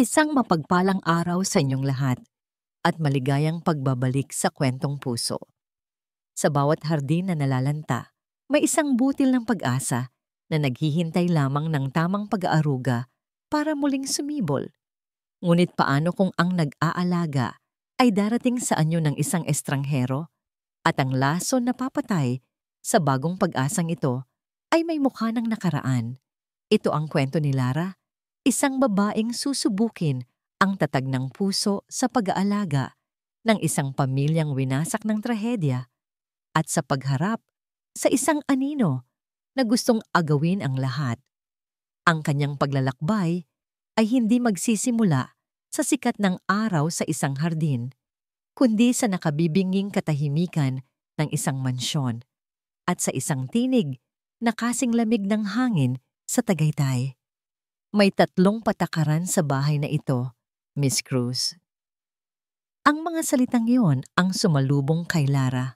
Isang mapagpalang araw sa inyong lahat at maligayang pagbabalik sa kwentong puso. Sa bawat hardin na nalalanta, may isang butil ng pag-asa na naghihintay lamang ng tamang pag-aaruga para muling sumibol. Ngunit paano kung ang nag-aalaga ay darating sa anyo ng isang estranghero at ang laso na papatay sa bagong pag-asang ito ay may mukha ng nakaraan? Ito ang kwento ni Lara, isang babaeng susubukin ang tatag ng puso sa pag-aalaga ng isang pamilyang winasak ng trahedya at sa pagharap sa isang anino na gustong agawin ang lahat. Ang kanyang paglalakbay ay hindi magsisimula sa sikat ng araw sa isang hardin, kundi sa nakabibinging katahimikan ng isang mansyon at sa isang tinig na kasing lamig ng hangin sa Tagaytay. May 3 patakaran sa bahay na ito, Miss Cruz. Ang mga salitang iyon ang sumalubong kay Lara.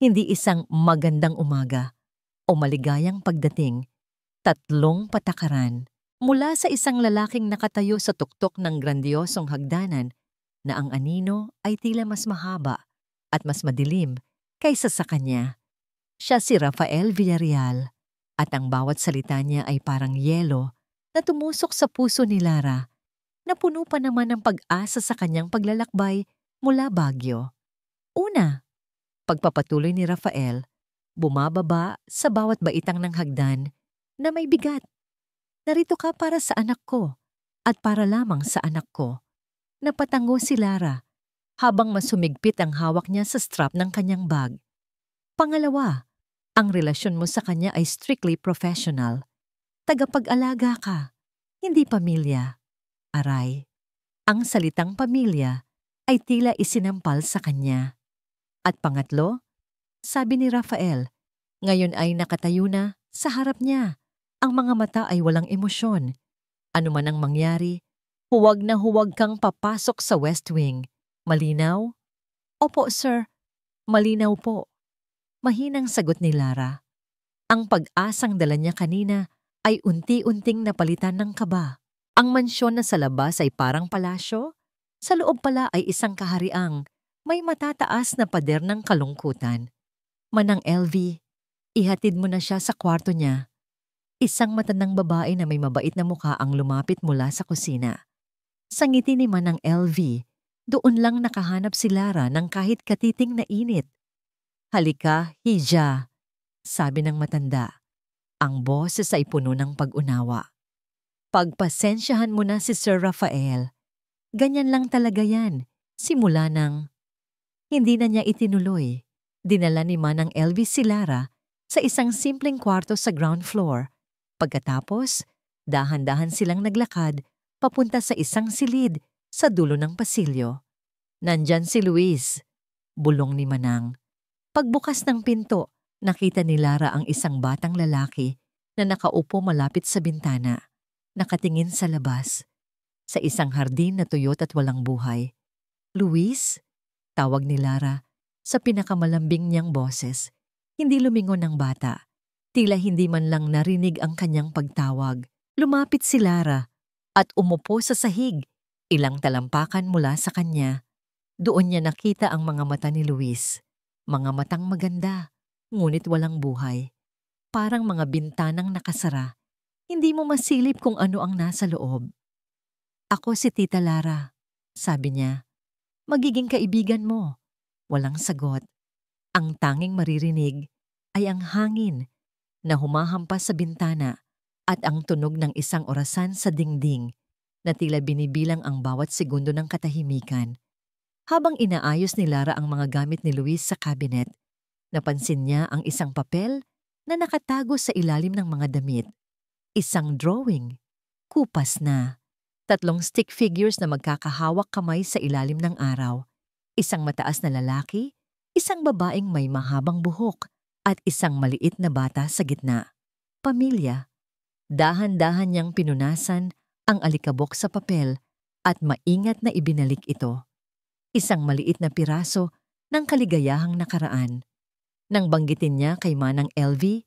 Hindi isang magandang umaga o maligayang pagdating. 3 patakaran mula sa isang lalaking nakatayo sa tuktok ng grandiosong hagdanan na ang anino ay tila mas mahaba at mas madilim kaysa sa kanya. Siya si Rafael Villarreal at ang bawat salita niya ay parang yelo na tumusok sa puso ni Lara, na puno pa naman ng pag-asa sa kanyang paglalakbay mula Baguio. Una, pagpapatuloy ni Rafael, bumababa sa bawat baitang ng hagdan na may bigat. Narito ka para sa anak ko at para lamang sa anak ko. Napatango si Lara habang masumigpit ang hawak niya sa strap ng kanyang bag. Pangalawa, ang relasyon mo sa kanya ay strictly professional. Tagapag-alaga ka, hindi pamilya. Aray, ang salitang pamilya ay tila isinampal sa kanya. At pangatlo, sabi ni Rafael, ngayon ay nakatayo na sa harap niya. Ang mga mata ay walang emosyon. Ano man ang mangyari, huwag na huwag kang papasok sa West Wing. Malinaw? Opo, sir. Malinaw po. Mahinang sagot ni Lara. Ang pag-asang dala niya kanina ay unti-unting napalitan ng kaba. Ang mansyon na sa labas ay parang palasyo, sa loob pala ay isang kahariang may matataas na pader ng kalungkutan. Manang LV, ihatid mo na siya sa kwarto niya. Isang matandang babae na may mabait na mukha ang lumapit mula sa kusina. Sa ngiti ni Manang LV, doon lang nakahanap si Lara ng kahit katiting na init. Halika, Hija, sabi ng matanda. Ang boses ay puno ng pag-unawa. Pagpasensyahan mo na si Sir Rafael. Ganyan lang talaga yan. Simula nang hindi na niya itinuloy. Dinala ni Manang Elvis si Lara sa isang simpleng kwarto sa ground floor. Pagkatapos, dahan-dahan silang naglakad papunta sa isang silid sa dulo ng pasilyo. Nandyan si Luis, bulong ni Manang. Pagbukas ng pinto, nakita ni Lara ang isang batang lalaki na nakaupo malapit sa bintana, nakatingin sa labas, sa isang hardin na tuyot at walang buhay. Luis? Tawag ni Lara sa pinakamalambing niyang boses. Hindi lumingon ng bata. Tila hindi man lang narinig ang kanyang pagtawag. Lumapit si Lara at umupo sa sahig, ilang talampakan mula sa kanya. Doon niya nakita ang mga mata ni Luis. Mga matang maganda, ngunit walang buhay. Parang mga bintanang nakasara. Hindi mo masilip kung ano ang nasa loob. Ako si Tita Lara, sabi niya. Magiging kaibigan mo. Walang sagot. Ang tanging maririnig ay ang hangin na humahampas sa bintana at ang tunog ng isang orasan sa dingding na tila binibilang ang bawat segundo ng katahimikan. Habang inaayos ni Lara ang mga gamit ni Luis sa cabinet, napansin niya ang isang papel na nakatago sa ilalim ng mga damit. Isang drawing. Kupas na. 3 stick figures na magkakahawak kamay sa ilalim ng araw. Isang mataas na lalaki, isang babaeng may mahabang buhok, at isang maliit na bata sa gitna. Pamilya. Dahan-dahan niyang pinunasan ang alikabok sa papel at maingat na ibinalik ito. Isang maliit na piraso ng kaligayahang nakaraan. Nang banggitin niya kay Manang LV,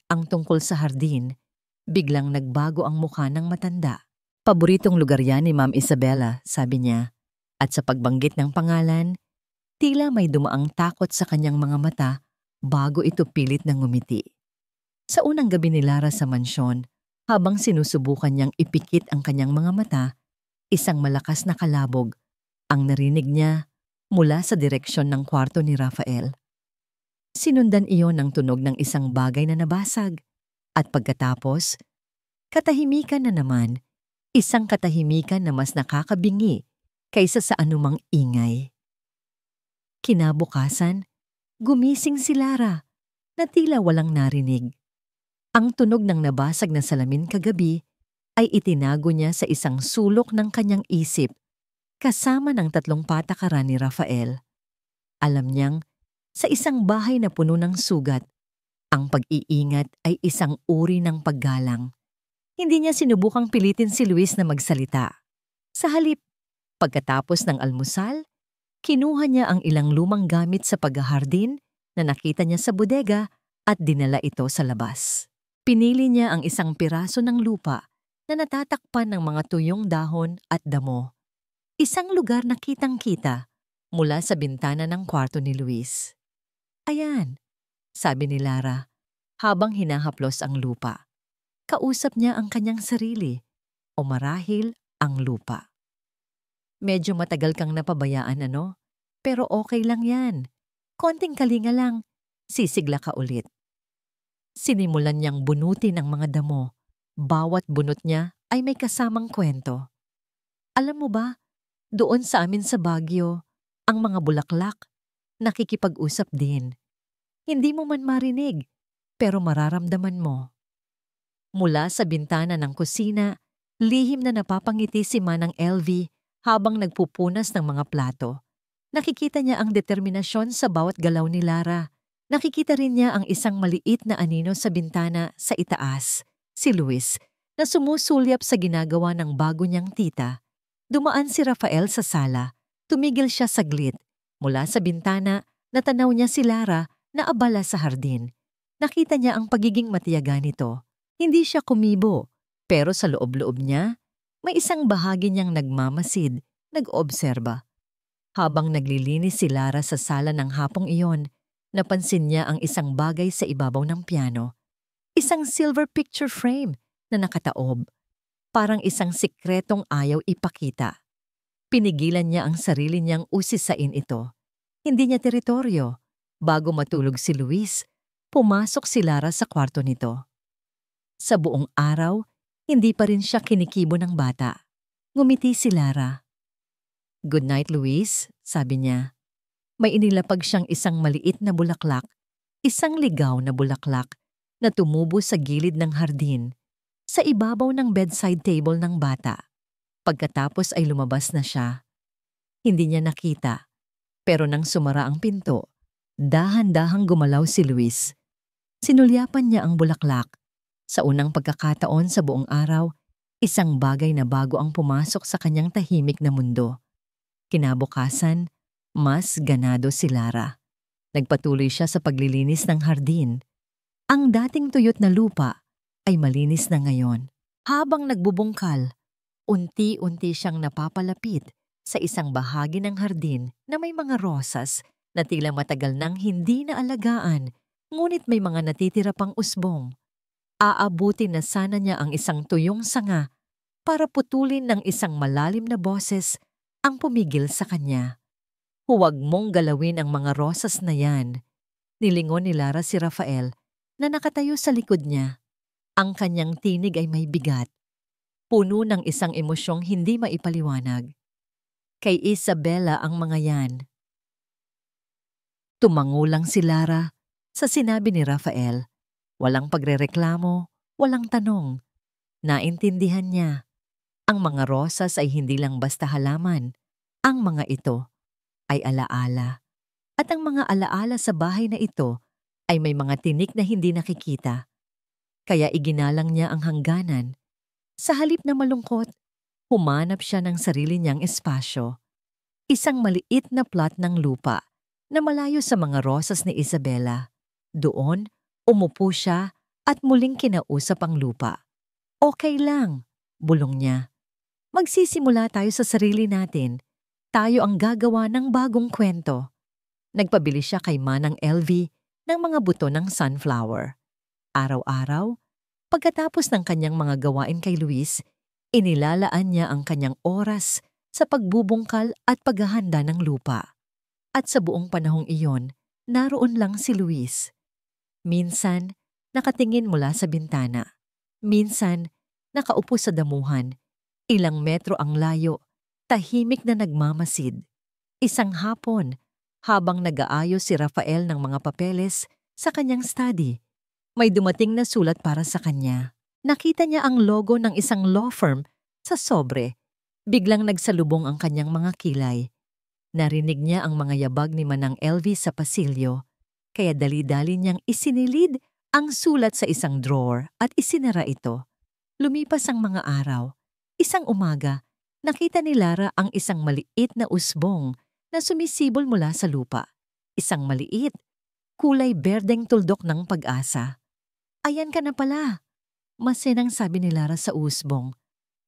ang tungkol sa hardin, biglang nagbago ang mukha ng matanda. Paboritong lugar yan ni Ma'am Isabela, sabi niya. At sa pagbanggit ng pangalan, tila may dumaang takot sa kanyang mga mata bago ito pilit na ngumiti. Sa unang gabi ni Lara sa mansyon, habang sinusubukan niyang ipikit ang kanyang mga mata, isang malakas na kalabog ang narinig niya mula sa direksyon ng kwarto ni Rafael. Sinundan iyon ng tunog ng isang bagay na nabasag at pagkatapos, katahimikan na naman, isang katahimikan na mas nakakabingi kaysa sa anumang ingay. Kinabukasan, gumising si Lara na tila walang narinig. Ang tunog ng nabasag na salamin kagabi ay itinago niya sa isang sulok ng kanyang isip kasama ng 3 patakaran ni Rafael. Alam niyang sa isang bahay na puno ng sugat, ang pag-iingat ay isang uri ng paggalang. Hindi niya sinubukang pilitin si Luis na magsalita. Sa halip, pagkatapos ng almusal, kinuha niya ang ilang lumang gamit sa paghahardin na nakita niya sa bodega at dinala ito sa labas. Pinili niya ang isang piraso ng lupa na natatakpan ng mga tuyong dahon at damo. Isang lugar na kitang-kita mula sa bintana ng kwarto ni Luis. Ayan, sabi ni Lara habang hinahaplos ang lupa. Kausap niya ang kanyang sarili o marahil ang lupa. Medyo matagal kang napabayaan ano? Pero okay lang yan. Konting kalinga lang, sisigla ka ulit. Sinimulan niyang bunutin ang mga damo. Bawat bunot niya ay may kasamang kwento. Alam mo ba, doon sa amin sa Baguio, ang mga bulaklak, nakikipag-usap din. Hindi mo man marinig, pero mararamdaman mo. Mula sa bintana ng kusina, lihim na napapangiti si Manang LV habang nagpupunas ng mga plato. Nakikita niya ang determinasyon sa bawat galaw ni Lara. Nakikita rin niya ang isang maliit na anino sa bintana sa itaas, si Luis, na sumusulyap sa ginagawa ng bago niyang tita. Dumaan si Rafael sa sala. Tumigil siya saglit. Mula sa bintana, natanaw niya si Lara na abala sa hardin. Nakita niya ang pagiging matiyaga nito. Hindi siya kumibo, pero sa loob-loob niya, may isang bahagi niyang nagmamasid, nag-obserba. Habang naglilinis si Lara sa sala ng hapong iyon, napansin niya ang isang bagay sa ibabaw ng piano. Isang silver picture frame na nakataob. Parang isang sikretong ayaw ipakita. Pinigilan niya ang sarili niyang usisain ito. Hindi niya teritoryo. Bago matulog si Luis, pumasok si Lara sa kwarto nito. Sa buong araw, hindi pa rin siya kinikibo ng bata. Ngumiti si Lara. "Good night, Luis," sabi niya. May inilapag siyang isang maliit na bulaklak, isang ligaw na bulaklak na tumubo sa gilid ng hardin, sa ibabaw ng bedside table ng bata. Pagkatapos ay lumabas na siya. Hindi niya nakita, pero nang sumara ang pinto, dahan-dahang gumalaw si Luis. Sinulyapan niya ang bulaklak. Sa unang pagkakataon sa buong araw, isang bagay na bago ang pumasok sa kanyang tahimik na mundo. Kinabukasan, mas ganado si Lara. Nagpatuloy siya sa paglilinis ng hardin. Ang dating tuyot na lupa ay malinis na ngayon. Habang nagbubungkal, unti-unti siyang napapalapit sa isang bahagi ng hardin na may mga rosas na tila matagal nang hindi naalagaan, ngunit may mga natitira pang usbong. Aabutin na sana niya ang isang tuyong sanga para putulin ng isang malalim na boses ang pumigil sa kanya. "Huwag mong galawin ang mga rosas na yan." Nilingon ni Lara si Rafael na nakatayo sa likod niya. Ang kanyang tinig ay may bigat. Puno ng isang emosyong hindi maipaliwanag. "Kay Isabela ang mga yan." Tumango lang si Lara sa sinabi ni Rafael. Walang pagrereklamo, walang tanong. Naintindihan niya. Ang mga rosas ay hindi lang basta halaman. Ang mga ito ay alaala. At ang mga alaala sa bahay na ito ay may mga tinik na hindi nakikita. Kaya iginalang niya ang hangganan. Sa halip na malungkot, humanap siya ng sarili niyang espasyo. Isang maliit na plot ng lupa na malayo sa mga rosas ni Isabela. Doon, umupo siya at muling kinausap ang lupa. "Okay lang," bulong niya. Magsisimula tayo sa sarili natin. Tayo ang gagawa ng bagong kwento. Nagpabili siya kay Manang LV ng mga buto ng sunflower. Araw-araw, pagkatapos ng kanyang mga gawain kay Luis, inilalaan niya ang kanyang oras sa pagbubungkal at paghahanda ng lupa. At sa buong panahong iyon, naroon lang si Luis. Minsan, nakatingin mula sa bintana. Minsan, nakaupo sa damuhan. Ilang metro ang layo, tahimik na nagmamasid. Isang hapon, habang nag-aayos si Rafael ng mga papeles sa kanyang study, may dumating na sulat para sa kanya. Nakita niya ang logo ng isang law firm sa sobre. Biglang nagsalubong ang kanyang mga kilay. Narinig niya ang mga yabag ni Manang LV sa pasilyo, kaya dali-dali niyang isinilid ang sulat sa isang drawer at isinara ito. Lumipas ang mga araw. Isang umaga, nakita ni Lara ang isang maliit na usbong na sumisibol mula sa lupa. Isang maliit, kulay berdeng tuldok ng pag-asa. "Ayan ka na pala," masinang sabi ni Lara sa usbong.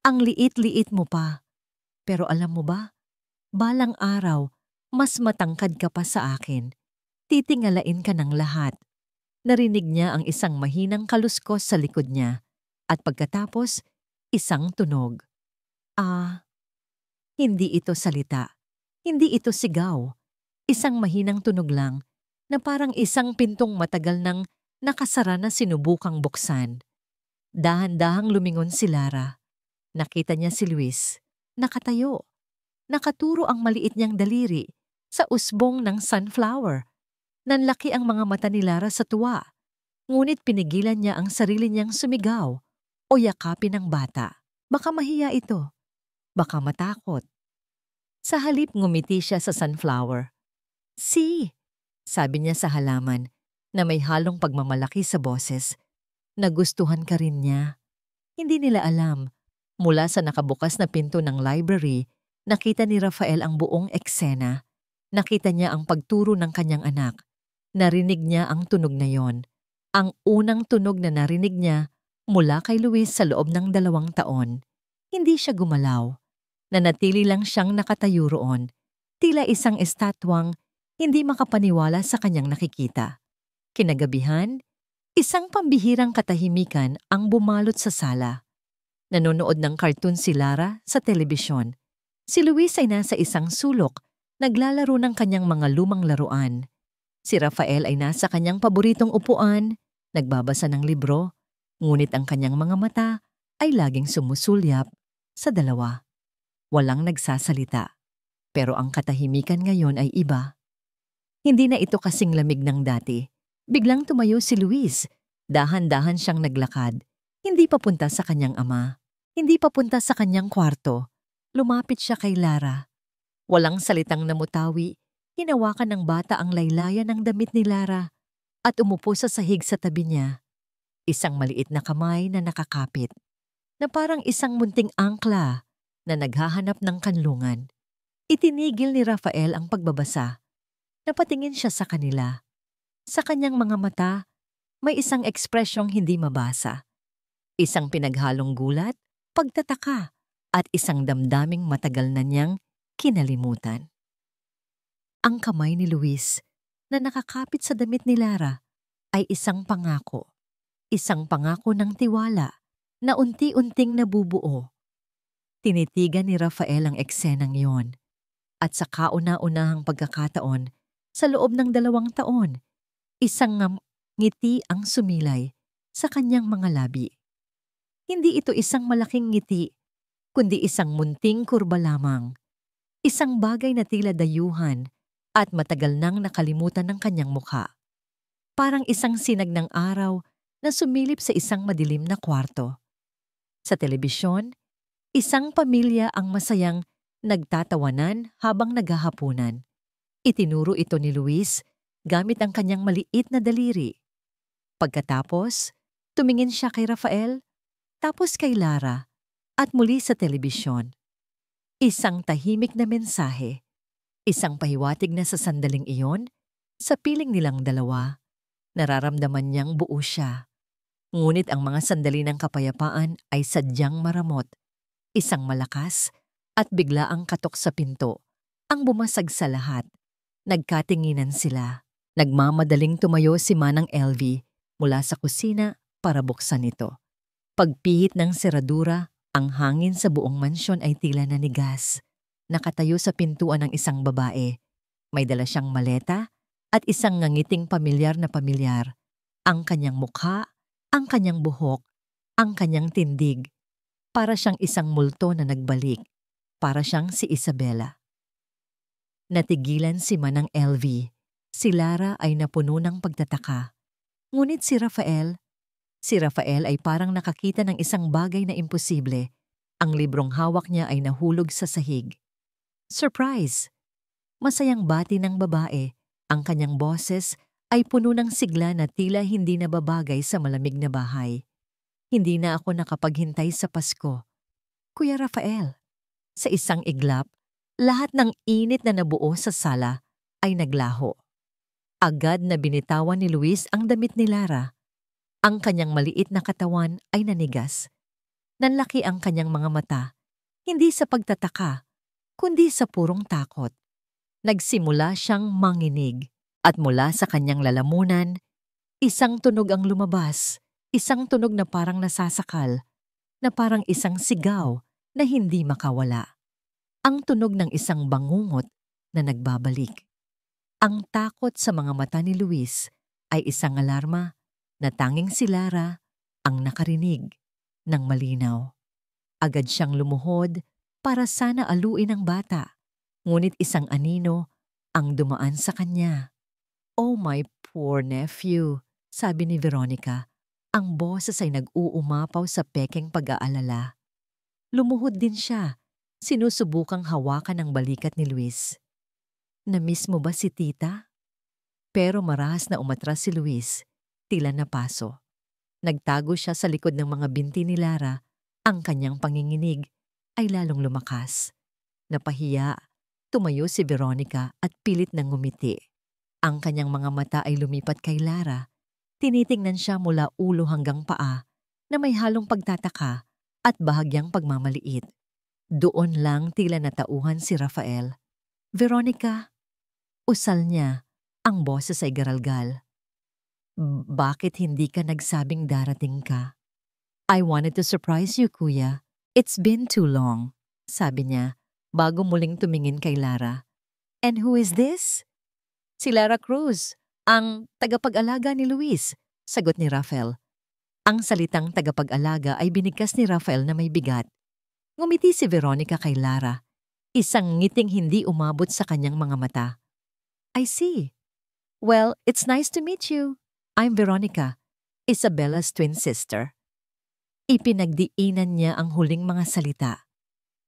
"Ang liit-liit mo pa. Pero alam mo ba, balang araw, mas matangkad ka pa sa akin. Titingalain ka ng lahat." Narinig niya ang isang mahinang kaluskos sa likod niya at pagkatapos, isang tunog. Hindi ito salita. Hindi ito sigaw. Isang mahinang tunog lang na parang isang pintong matagal nang nakasara na sinubukang buksan. Dahan-dahang lumingon si Lara. Nakita niya si Luis. Nakatayo. Nakaturo ang maliit niyang daliri sa usbong ng sunflower. Nanlaki ang mga mata ni Lara sa tuwa. Ngunit pinigilan niya ang sarili niyang sumigaw o yakapin ang bata. Baka mahiya ito. Baka matakot. Sa halip ngumiti siya sa sunflower. "Si," sabi niya sa halaman na may halong pagmamalaki sa boses. Nagustuhan ka rin niya. Hindi nila alam. Mula sa nakabukas na pinto ng library, nakita ni Rafael ang buong eksena. Nakita niya ang pagturo ng kanyang anak. Narinig niya ang tunog na yon. Ang unang tunog na narinig niya mula kay Luis sa loob ng 2 taon. Hindi siya gumalaw. Nanatili lang siyang nakatayo roon. Tila isang estatwang hindi makapaniwala sa kanyang nakikita. Kinagabihan, isang pambihirang katahimikan ang bumalot sa sala. Nanonood ng cartoon si Lara sa telebisyon. Si Luis ay nasa isang sulok, naglalaro ng kanyang mga lumang laruan. Si Rafael ay nasa kanyang paboritong upuan, nagbabasa ng libro, ngunit ang kanyang mga mata ay laging sumusulyap sa dalawa. Walang nagsasalita. Pero ang katahimikan ngayon ay iba. Hindi na ito kasing lamig ng dati. Biglang tumayo si Luis. Dahan-dahan siyang naglakad. Hindi papunta sa kanyang ama. Hindi papunta sa kanyang kwarto. Lumapit siya kay Lara. Walang salitang namutawi. Hinawakan ng bata ang laylayan ng damit ni Lara at umupo sa sahig sa tabi niya. Isang maliit na kamay na nakakapit. Na parang isang munting angkla na naghahanap ng kanlungan. Itinigil ni Rafael ang pagbabasa. Napatingin siya sa kanila. Sa kanyang mga mata, may isang ekspresyong hindi mabasa. Isang pinaghalong gulat, pagtataka, at isang damdaming matagal na niyang kinalimutan. Ang kamay ni Luis na nakakapit sa damit ni Lara ay isang pangako. Isang pangako ng tiwala na unti-unting nabubuo. Tinitigan ni Rafael ang eksenang yon. At sa kauna-unahang pagkakataon, sa loob ng 2 taon, isang ngiti ang sumilay sa kanyang mga labi. Hindi ito isang malaking ngiti, kundi isang munting kurba lamang. Isang bagay na tila dayuhan at matagal nang nakalimutan ng kanyang mukha. Parang isang sinag ng araw na sumilip sa isang madilim na kwarto. Sa telebisyon, isang pamilya ang masayang nagtatawanan habang naghahapunan. Itinuro ito ni Luis gamit ang kanyang maliit na daliri. Pagkatapos, tumingin siya kay Rafael, tapos kay Lara, at muli sa telebisyon. Isang tahimik na mensahe. Isang pahiwatig na sa sandaling iyon, sa piling nilang dalawa, nararamdaman niyang buo siya. Ngunit ang mga sandali ng kapayapaan ay sadyang maramot. Isang malakas at biglaang katok sa pinto ang bumasag sa lahat. Nagkatinginan sila. Nagmamadaling tumayo si Manang LV mula sa kusina para buksan ito. Pagpihit ng seradura, ang hangin sa buong mansyon ay tila nanigas. Nakatayo sa pintuan ng isang babae. May dala siyang maleta at isang ngangiting pamilyar na pamilyar. Ang kanyang mukha, ang kanyang buhok, ang kanyang tindig. Para siyang isang multo na nagbalik. Para siyang si Isabela. Natigilan si Manang LV. Si Lara ay napuno ng pagtataka. Ngunit si Rafael ay parang nakakita ng isang bagay na imposible. Ang librong hawak niya ay nahulog sa sahig. Surprise! Masayang bati ng babae. Ang kanyang boses ay puno ng sigla na tila hindi nababagay sa malamig na bahay. Hindi na ako nakapaghintay sa Pasko. Kuya Rafael, sa isang iglap, lahat ng init na nabuo sa sala ay naglaho. Agad na binitawan ni Luis ang damit ni Lara. Ang kanyang maliit na katawan ay nanigas. Nanlaki ang kanyang mga mata, hindi sa pagtataka, kundi sa purong takot. Nagsimula siyang manginig at mula sa kanyang lalamunan, isang tunog ang lumabas, isang tunog na parang nasasakal, na parang isang sigaw na hindi makawala. Ang tunog ng isang bangungot na nagbabalik. Ang takot sa mga mata ni Luis ay isang alarma na tanging si Lara ang nakarinig ng malinaw. Agad siyang lumuhod para sana aluin ang bata, ngunit isang anino ang dumaan sa kanya. "Oh my poor nephew," sabi ni Veronica. Ang boses ay nag-uumapaw sa pekeng pag-aalala. Lumuhod din siya, sinusubukang hawakan ang balikat ni Luis. "Na-miss mo ba si tita?" Pero marahas na umatras si Luis, tila napaso. Nagtago siya sa likod ng mga binti ni Lara. Ang kanyang panginginig ay lalong lumakas. Napahiya, tumayo si Veronica at pilit nang ngumiti. Ang kanyang mga mata ay lumipat kay Lara. Tinitingnan siya mula ulo hanggang paa na may halong pagtataka at bahagyang pagmamaliit. Doon lang tila natauhan si Rafael. "Veronica," usal niya, ang boses ay garalgal. "Bakit hindi ka nagsabing darating ka?" "I wanted to surprise you, kuya. It's been too long," sabi niya, bago muling tumingin kay Lara. "And who is this?" "Si Lara Cruz, ang tagapag-alaga ni Luis," sagot ni Rafael. Ang salitang tagapag-alaga ay binigkas ni Rafael na may bigat. Ngumiti si Veronica kay Lara, isang ngiting hindi umabot sa kanyang mga mata. "I see. Well, it's nice to meet you. I'm Veronica, Isabella's twin sister." Ipinagdiinan niya ang huling mga salita.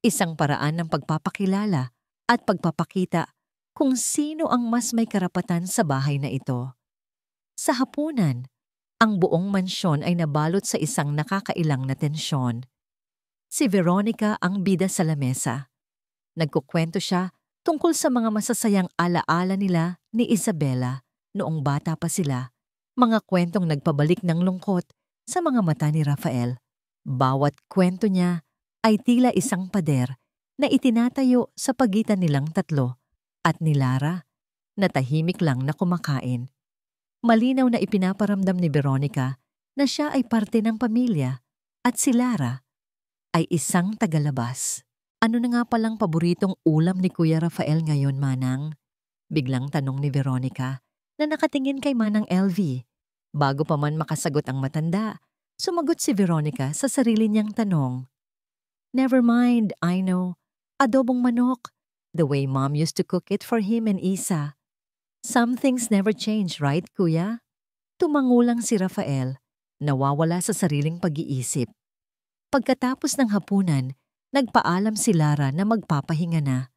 Isang paraan ng pagpapakilala at pagpapakita kung sino ang mas may karapatan sa bahay na ito. Sa hapunan, ang buong mansyon ay nabalot sa isang nakakailang na tensyon. Si Veronica ang bida sa lamesa. Nagkukwento siya tungkol sa mga masasayang alaala nila ni Isabela noong bata pa sila, mga kwentong nagpabalik ng lungkot sa mga mata ni Rafael. Bawat kwento niya ay tila isang pader na itinatayo sa pagitan nilang tatlo at ni Lara na tahimik lang na kumakain. Malinaw na ipinaparamdam ni Veronica na siya ay parte ng pamilya at si Lara ay isang tagalabas. "Ano na nga palang paboritong ulam ni Kuya Rafael ngayon, Manang?" Biglang tanong ni Veronica na nakatingin kay Manang LV. Bago pa man makasagot ang matanda, sumagot si Veronica sa sarili niyang tanong. "Never mind, I know. Adobong manok. The way Mom used to cook it for him and Isa. Some things never change, right, Kuya?" Tumangulang si Rafael, nawawala sa sariling pag-iisip. Pagkatapos ng hapunan, nagpaalam si Lara na magpapahinga na.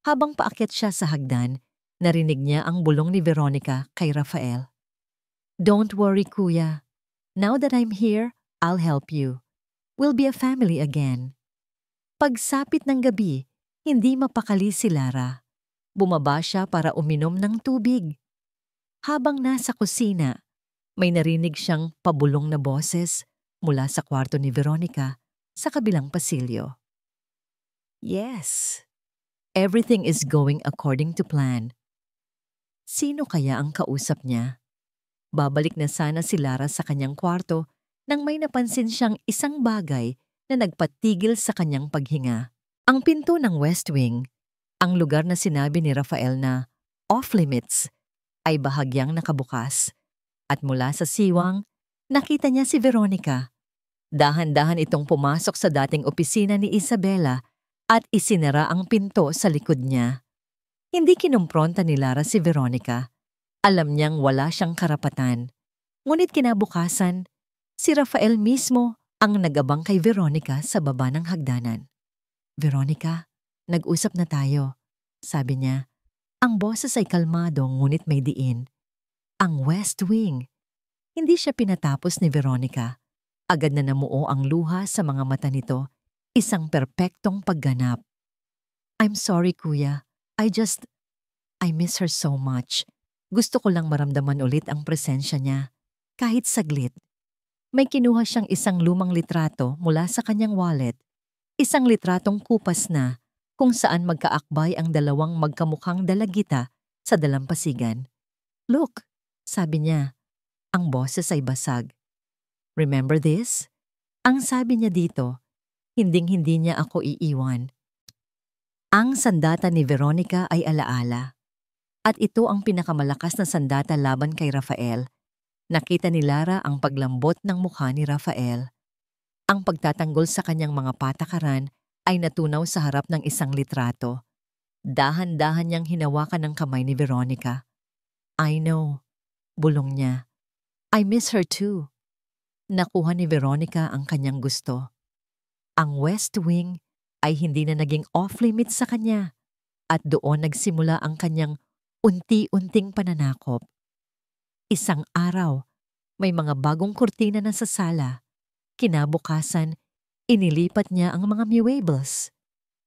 Habang paakyat siya sa hagdan, narinig niya ang bulong ni Veronica kay Rafael. "Don't worry, Kuya. Now that I'm here, I'll help you. We'll be a family again." Pagsapit ng gabi, hindi mapakali si Lara. Bumaba siya para uminom ng tubig. Habang nasa kusina, may narinig siyang pabulong na boses mula sa kwarto ni Veronica sa kabilang pasilyo. Yes, everything is going according to plan. Sino kaya ang kausap niya? Babalik na sana si Lara sa kanyang kwarto nang may napansin siyang isang bagay na nagpatigil sa kanyang paghinga. Ang pinto ng West Wing, ang lugar na sinabi ni Rafael na off-limits, ay bahagyang nakabukas. At mula sa siwang, nakita niya si Veronica. Dahan-dahan itong pumasok sa dating opisina ni Isabela at isinara ang pinto sa likod niya. Hindi kinumpronta ni Lara si Veronica. Alam niyang wala siyang karapatan. Ngunit kinabukasan, si Rafael mismo ang nagabang kay Veronica sa baba ng hagdanan. "Veronica, nag-usap na tayo," sabi niya. Ang boses ay kalmado ngunit may diin. Ang West Wing. Hindi siya pinatapos ni Veronica. Agad na namuo ang luha sa mga mata nito, isang perpektong pagganap. "I'm sorry, kuya. I miss her so much. Gusto ko lang maramdaman ulit ang presensya niya. Kahit saglit." May kinuha siyang isang lumang litrato mula sa kanyang wallet. Isang litratong kupas na kung saan magkaakbay ang dalawang magkamukhang dalagita sa dalampasigan. "Look," sabi niya. Ang boses ay basag. "Remember this?" Ang sabi niya dito, hinding-hindi niya ako iiwan. Ang sandata ni Veronica ay alaala. At ito ang pinakamalakas na sandata laban kay Rafael. Nakita ni Lara ang paglambot ng mukha ni Rafael. Ang pagtatanggol sa kanyang mga patakaran ay natunaw sa harap ng isang litrato. Dahan-dahan niyang hinawakan ang kamay ni Veronica. "I know," bulong niya. "I miss her too." Nakuha ni Veronica ang kanyang gusto. Ang West Wing ay hindi na naging off-limits sa kanya at doon nagsimula ang kanyang unti-unting pananakop. Isang araw, may mga bagong kurtina na sa sala. Kinabukasan, inilipat niya ang mga muebles.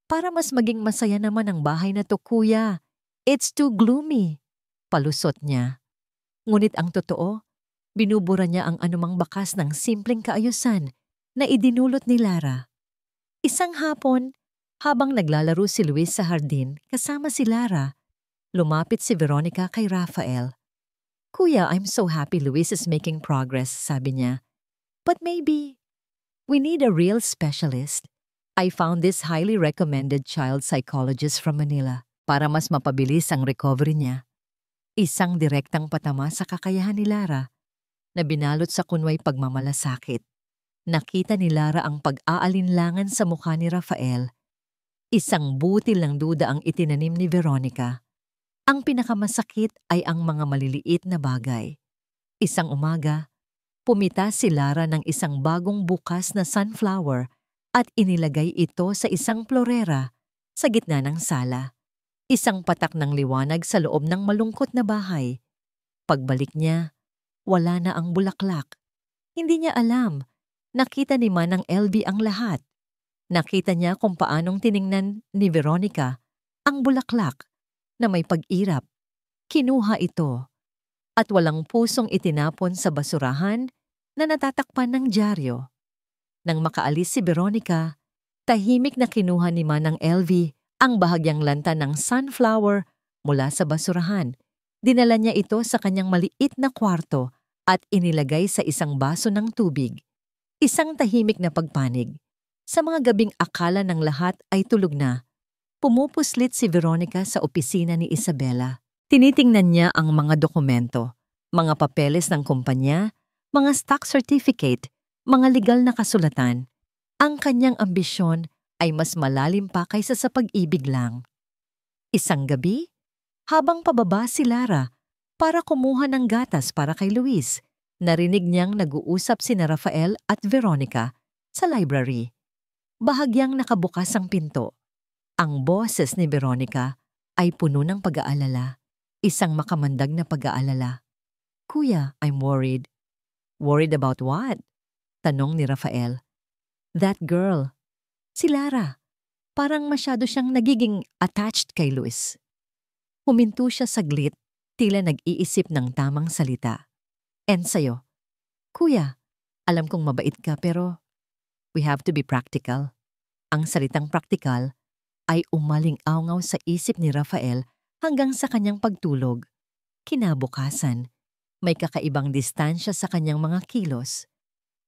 "Para mas maging masaya naman ang bahay na to, kuya. It's too gloomy," palusot niya. Ngunit ang totoo, binubura niya ang anumang bakas ng simpleng kaayusan na idinulot ni Lara. Isang hapon, habang naglalaro si Luis sa hardin kasama si Lara, lumapit si Veronica kay Rafael. "Kuya, I'm so happy Luis is making progress," sabi niya. "But maybe we need a real specialist. I found this highly recommended child psychologist from Manila para mas mapabilis ang recovery niya." Isang direktang patama sa kakayahan ni Lara na binalot sa kunway pagmamalasakit. Nakita ni Lara ang pag-aalinlangan sa mukha ni Rafael. Isang butil ng duda ang itinanim ni Veronica. Ang pinakamasakit ay ang mga maliliit na bagay. Isang umaga, pumita si Lara ng isang bagong bukas na sunflower at inilagay ito sa isang florera sa gitna ng sala. Isang patak ng liwanag sa loob ng malungkot na bahay. Pagbalik niya, wala na ang bulaklak. Hindi niya alam. Nakita ni Manang LV ang lahat. Nakita niya kung paanong tiningnan ni Veronica ang bulaklak na may pag-irap. Kinuha ito at walang pusong itinapon sa basurahan na natatakpan ng dyaryo. Nang makaalis si Veronica, tahimik na kinuha ni Manang LV ang bahagyang lanta ng sunflower mula sa basurahan. Dinala niya ito sa kanyang maliit na kwarto at inilagay sa isang baso ng tubig. Isang tahimik na pagpanig. Sa mga gabing akala ng lahat ay tulog na, pumupuslit si Veronica sa opisina ni Isabela. Tinitingnan niya ang mga dokumento, mga papeles ng kumpanya, mga stock certificate, mga legal na kasulatan. Ang kanyang ambisyon ay mas malalim pa kaysa sa pag-ibig lang. Isang gabi, habang pababa si Lara para kumuha ng gatas para kay Luis, narinig niyang nag-uusap sina Rafael at Veronica sa library. Bahagyang nakabukas ang pinto. Ang boses ni Veronica ay puno ng pag-aalala, isang makamandag na pag-aalala. "Kuya, I'm worried." "Worried about what?" tanong ni Rafael. "That girl." Si Lara. Parang masyado siyang nagiging attached kay Luis. Huminto siya saglit, tila nag-iisip ng tamang salita. "And sa'yo?" "Kuya, alam kong mabait ka pero we have to be practical." Ang salitang practical ay umaling-awngaw sa isip ni Rafael hanggang sa kanyang pagtulog. Kinabukasan, may kakaibang distansya sa kanyang mga kilos.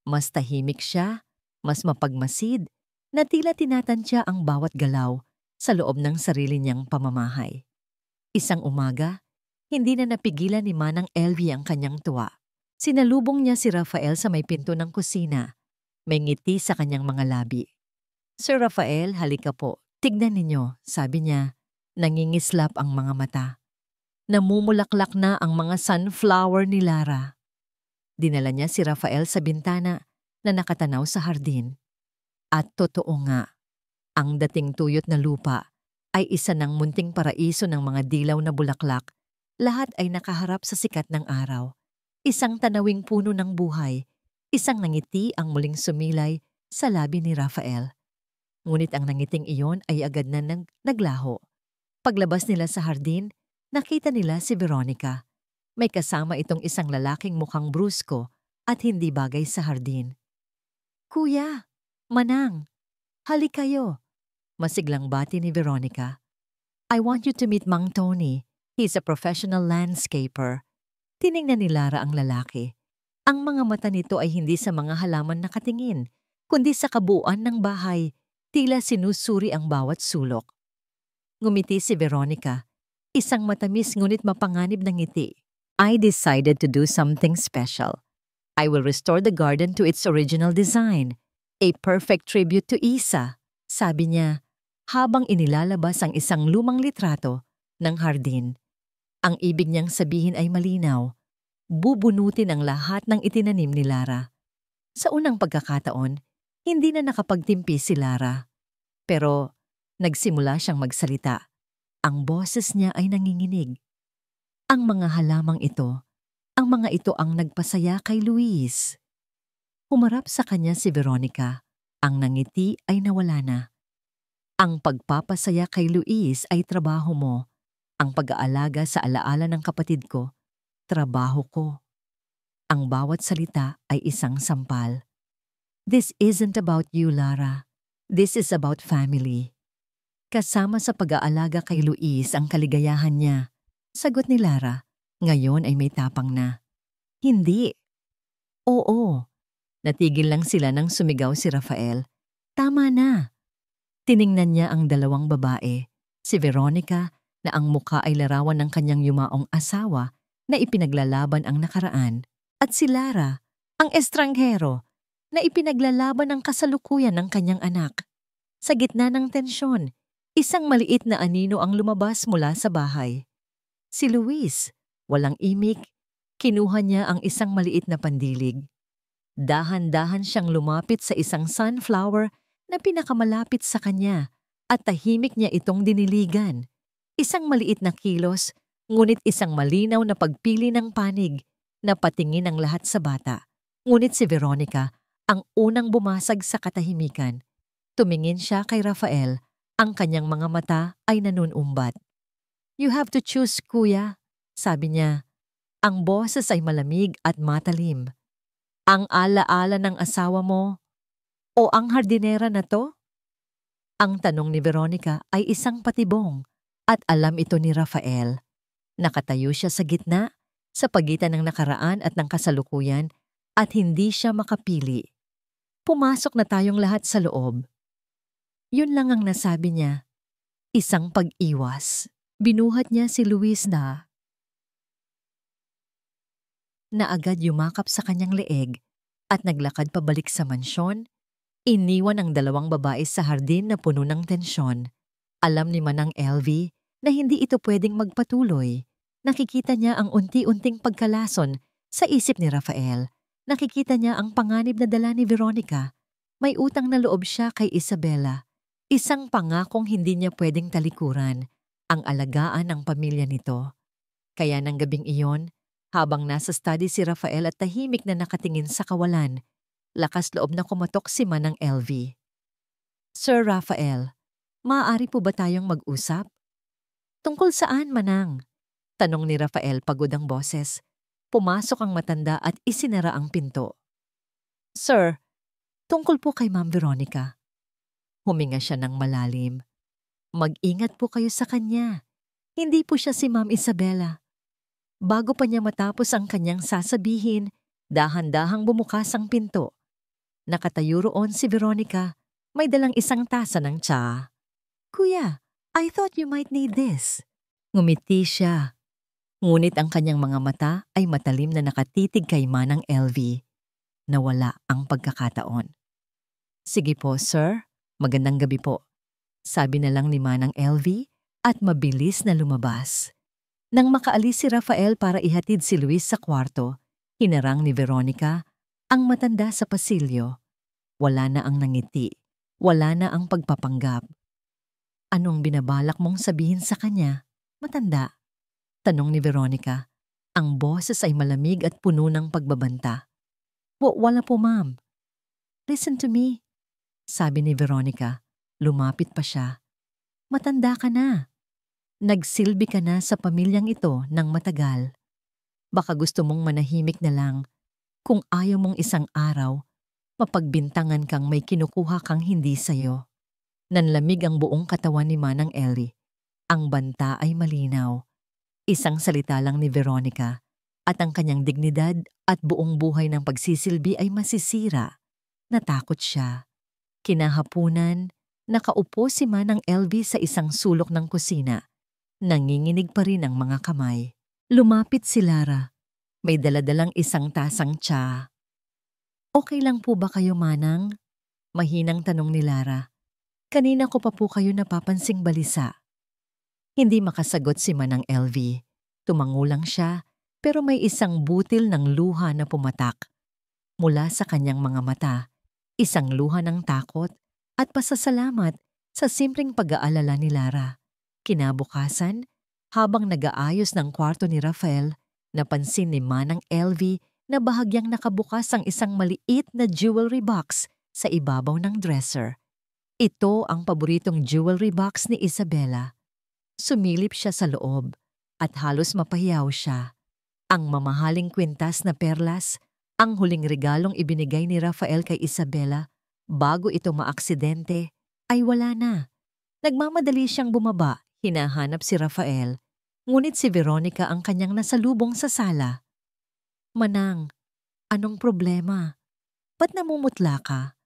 Mas tahimik siya, mas mapagmasid, na tila tinatantya ang bawat galaw sa loob ng sarili niyang pamamahay. Isang umaga, hindi na napigilan ni Manang Elvie ang kanyang tuwa. Sinalubong niya si Rafael sa may pinto ng kusina. May ngiti sa kanyang mga labi. "Sir Rafael, halika po. Tignan ninyo," sabi niya. Nangingislap ang mga mata. Namumulaklak na ang mga sunflower ni Lara. Dinala niya si Rafael sa bintana na nakatanaw sa hardin. At totoo nga, ang dating tuyot na lupa ay isa ng munting paraiso ng mga dilaw na bulaklak. Lahat ay nakaharap sa sikat ng araw. Isang tanawing puno ng buhay, isang nangiti ang muling sumilay sa labi ni Rafael. Ngunit ang nangiting iyon ay agad na naglaho. Paglabas nila sa hardin, nakita nila si Veronica. May kasama itong isang lalaking mukhang brusko at hindi bagay sa hardin. "Kuya, Manang, halik kayo," masiglang bati ni Veronica. "I want you to meet Mang Tony. He's a professional landscaper." Tiningnan ni Lara ang lalaki. Ang mga mata nito ay hindi sa mga halaman nakatingin, kundi sa kabuuan ng bahay, tila sinusuri ang bawat sulok. Ngumiti si Veronica, isang matamis ngunit mapanganib na ngiti. "I decided to do something special. I will restore the garden to its original design. A perfect tribute to Isa," sabi niya, habang inilalabas ang isang lumang litrato ng hardin. Ang ibig niyang sabihin ay malinaw. Bubunutin ang lahat ng itinanim ni Lara. Sa unang pagkakataon, hindi na nakapagtimpi si Lara. Pero nagsimula siyang magsalita. Ang boses niya ay nanginginig. Ang mga halamang ito, ang mga ito ang nagpasaya kay Luis. Humarap sa kanya si Veronica. Ang nangiti ay nawala na. Ang pagpapasaya kay Luis ay trabaho mo. Ang pag-aalaga sa alaala ng kapatid ko, trabaho ko. Ang bawat salita ay isang sampal. "This isn't about you, Lara. This is about family." Kasama sa pag-aalaga kay Luis ang kaligayahan niya. Sagot ni Lara, ngayon ay may tapang na. "Hindi." "Oo." Natigil lang sila nang sumigaw si Rafael. "Tama na." Tiningnan niya ang dalawang babae, si Veronica na ang mukha ay larawan ng kanyang yumaong asawa na ipinaglalaban ang nakaraan, at si Lara, ang estranghero, na ipinaglalaban ang kasalukuyan ng kanyang anak. Sa gitna ng tensyon, isang maliit na anino ang lumabas mula sa bahay. Si Luis, walang imik, kinuha niya ang isang maliit na pandilig. Dahan-dahan siyang lumapit sa isang sunflower na pinakamalapit sa kanya at tahimik niya itong diniligan. Isang maliit na kilos, ngunit isang malinaw na pagpili ng panig na patingin ang lahat sa bata. Ngunit si Veronica, ang unang bumasag sa katahimikan. Tumingin siya kay Rafael, ang kanyang mga mata ay nanunumbat. "You have to choose, kuya," sabi niya. Ang boses ay malamig at matalim. "Ang alaala ng asawa mo o ang hardinera na to?" Ang tanong ni Veronica ay isang patibong. At alam ito ni Rafael. Nakatayo siya sa gitna, sa pagitan ng nakaraan at ng kasalukuyan, at hindi siya makapili. "Pumasok na tayong lahat sa loob." Yun lang ang nasabi niya. Isang pag-iwas. Binuhat niya si Luis na agad yumakap sa kanyang leeg at naglakad pabalik sa mansyon. Iniwan ang dalawang babae sa hardin na puno ng tensyon. Alam ni Manang Elvie na hindi ito pwedeng magpatuloy. Nakikita niya ang unti-unting pagkalason sa isip ni Rafael. Nakikita niya ang panganib na dala ni Veronica. May utang na loob siya kay Isabela. Isang pangakong hindi niya pwedeng talikuran, ang alagaan ng pamilya nito. Kaya ng gabing iyon, habang nasa study si Rafael at tahimik na nakatingin sa kawalan, lakas loob na kumatok si Manang Elvie. "Sir Rafael, maaari po ba tayong mag-usap?" "Tungkol saan, Manang?" tanong ni Rafael, pagod ang boses. Pumasok ang matanda at isinara ang pinto. "Sir, tungkol po kay Ma'am Veronica." Huminga siya ng malalim. Mag-ingat po kayo sa kanya. Hindi po siya si Ma'am Isabela. Bago pa niya matapos ang kanyang sasabihin, dahan-dahang bumukas ang pinto. Nakatayo roon si Veronica, may dalang isang tasa ng tsa. "Kuya, I thought you might need this." Ngumiti siya. Ngunit ang kanyang mga mata ay matalim na nakatitig kay Manang LV. Nawala ang pagkakataon. "Sige po, sir. Magandang gabi po." Sabi na lang ni Manang LV at mabilis na lumabas. Nang makaalis si Rafael para ihatid si Luis sa kwarto, hinarang ni Veronica ang matanda sa pasilyo. Wala na ang nangiti. Wala na ang pagpapanggap. "Anong binabalak mong sabihin sa kanya, matanda?" tanong ni Veronica. Ang boses ay malamig at puno ng pagbabanta. Wala po, ma'am." "Listen to me," sabi ni Veronica. Lumapit pa siya. "Matanda ka na. Nagsilbi ka na sa pamilyang ito ng matagal. Baka gusto mong manahimik na lang. Kung ayaw mong isang araw, mapagbintangan kang may kinukuha kang hindi sayo." Nanlamig ang buong katawan ni Manang Ellie. Ang banta ay malinaw. Isang salita lang ni Veronica at ang kanyang dignidad at buong buhay ng pagsisilbi ay masisira. Natakot siya. Kinahapunan, nakaupo si Manang LV sa isang sulok ng kusina. Nanginginig pa rin ang mga kamay. Lumapit si Lara. May daladalang isang tasang tsa. "Okay lang po ba kayo, Manang?" Mahinang tanong ni Lara. "Kanina ko pa po kayo napapansing balisa." Hindi makasagot si Manang LV. Tumango lang siya, pero may isang butil ng luha na pumatak. Mula sa kanyang mga mata, isang luha ng takot at pasasalamat sa simpleng pag-aalala ni Lara. Kinabukasan, habang nag-aayos ng kwarto ni Rafael, napansin ni Manang LV na bahagyang nakabukas ang isang maliit na jewelry box sa ibabaw ng dresser. Ito ang paboritong jewelry box ni Isabela. Sumilip siya sa loob at halos mapahiyaw siya. Ang mamahaling kwintas na perlas, ang huling regalong ibinigay ni Rafael kay Isabela bago ito maaksidente, ay wala na. Nagmamadali siyang bumaba, hinahanap si Rafael, ngunit si Veronica ang kanyang nasalubong sa sala. "Manang, anong problema? Ba't namumutla ka?"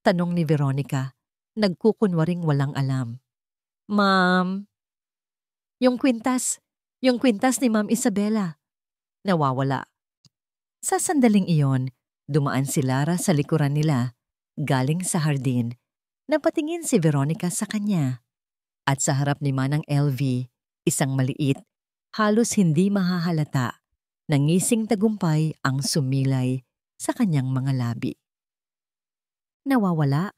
tanong ni Veronica, nagkukunwaring walang alam. "Ma'am, yung kwintas ni Ma'am Isabela." Nawawala. Sa sandaling iyon, dumaan si Lara sa likuran nila, galing sa hardin. Napatingin si Veronica sa kanya. At sa harap ni Manang LV, isang maliit, halos hindi mahahalata, nangising tagumpay ang sumilay sa kanyang mga labi. "Nawawala?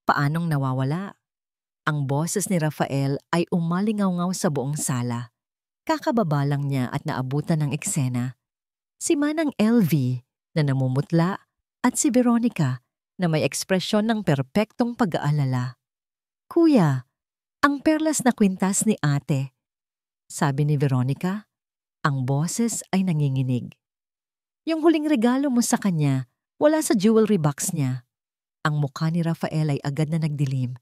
Paanong nawawala?" Ang boses ni Rafael ay umalingaw-ngaw sa buong sala. Kakababa lang niya at naabutan ng eksena. Si Manang LV na namumutla at si Veronica na may ekspresyon ng perpektong pag-aalala. "Kuya, ang perlas na kwintas ni ate," sabi ni Veronica. Ang boses ay nanginginig. "Yung huling regalo mo sa kanya, wala sa jewelry box niya." Ang mukha ni Rafael ay agad na nagdilim.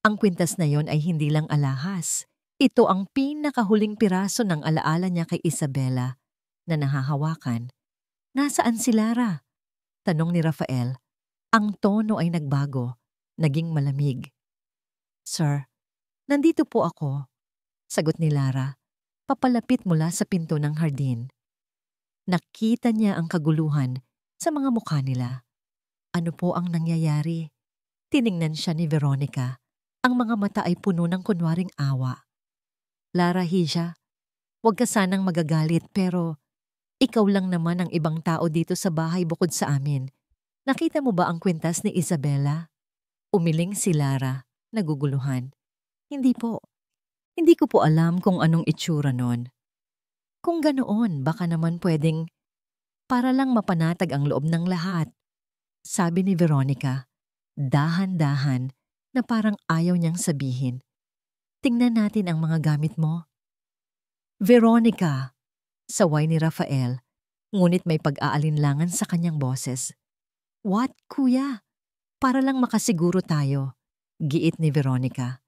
Ang kwintas na yon ay hindi lang alahas. Ito ang pinakahuling piraso ng alaala niya kay Isabela na nahahawakan. "Nasaan si Lara?" tanong ni Rafael. Ang tono ay nagbago, naging malamig. "Sir, nandito po ako," sagot ni Lara, papalapit mula sa pinto ng hardin. Nakita niya ang kaguluhan sa mga mukha nila. Ano po ang nangyayari? Tiningnan siya ni Veronica. Ang mga mata ay puno ng kunwaring awa. "Lara Hija, huwag ka sanang magagalit pero ikaw lang naman ang ibang tao dito sa bahay bukod sa amin. Nakita mo ba ang kwintas ni Isabela?" Umiling si Lara, naguguluhan. "Hindi po. Hindi ko po alam kung anong itsura nun." "Kung ganoon, baka naman pwedeng para lang mapanatag ang loob ng lahat," sabi ni Veronica. Dahan-dahan na parang ayaw niyang sabihin. "Tingnan natin ang mga gamit mo." "Veronica," saway ni Rafael, ngunit may pag-aalinlangan sa kanyang boses. "What, kuya? Para lang makasiguro tayo," giit ni Veronica.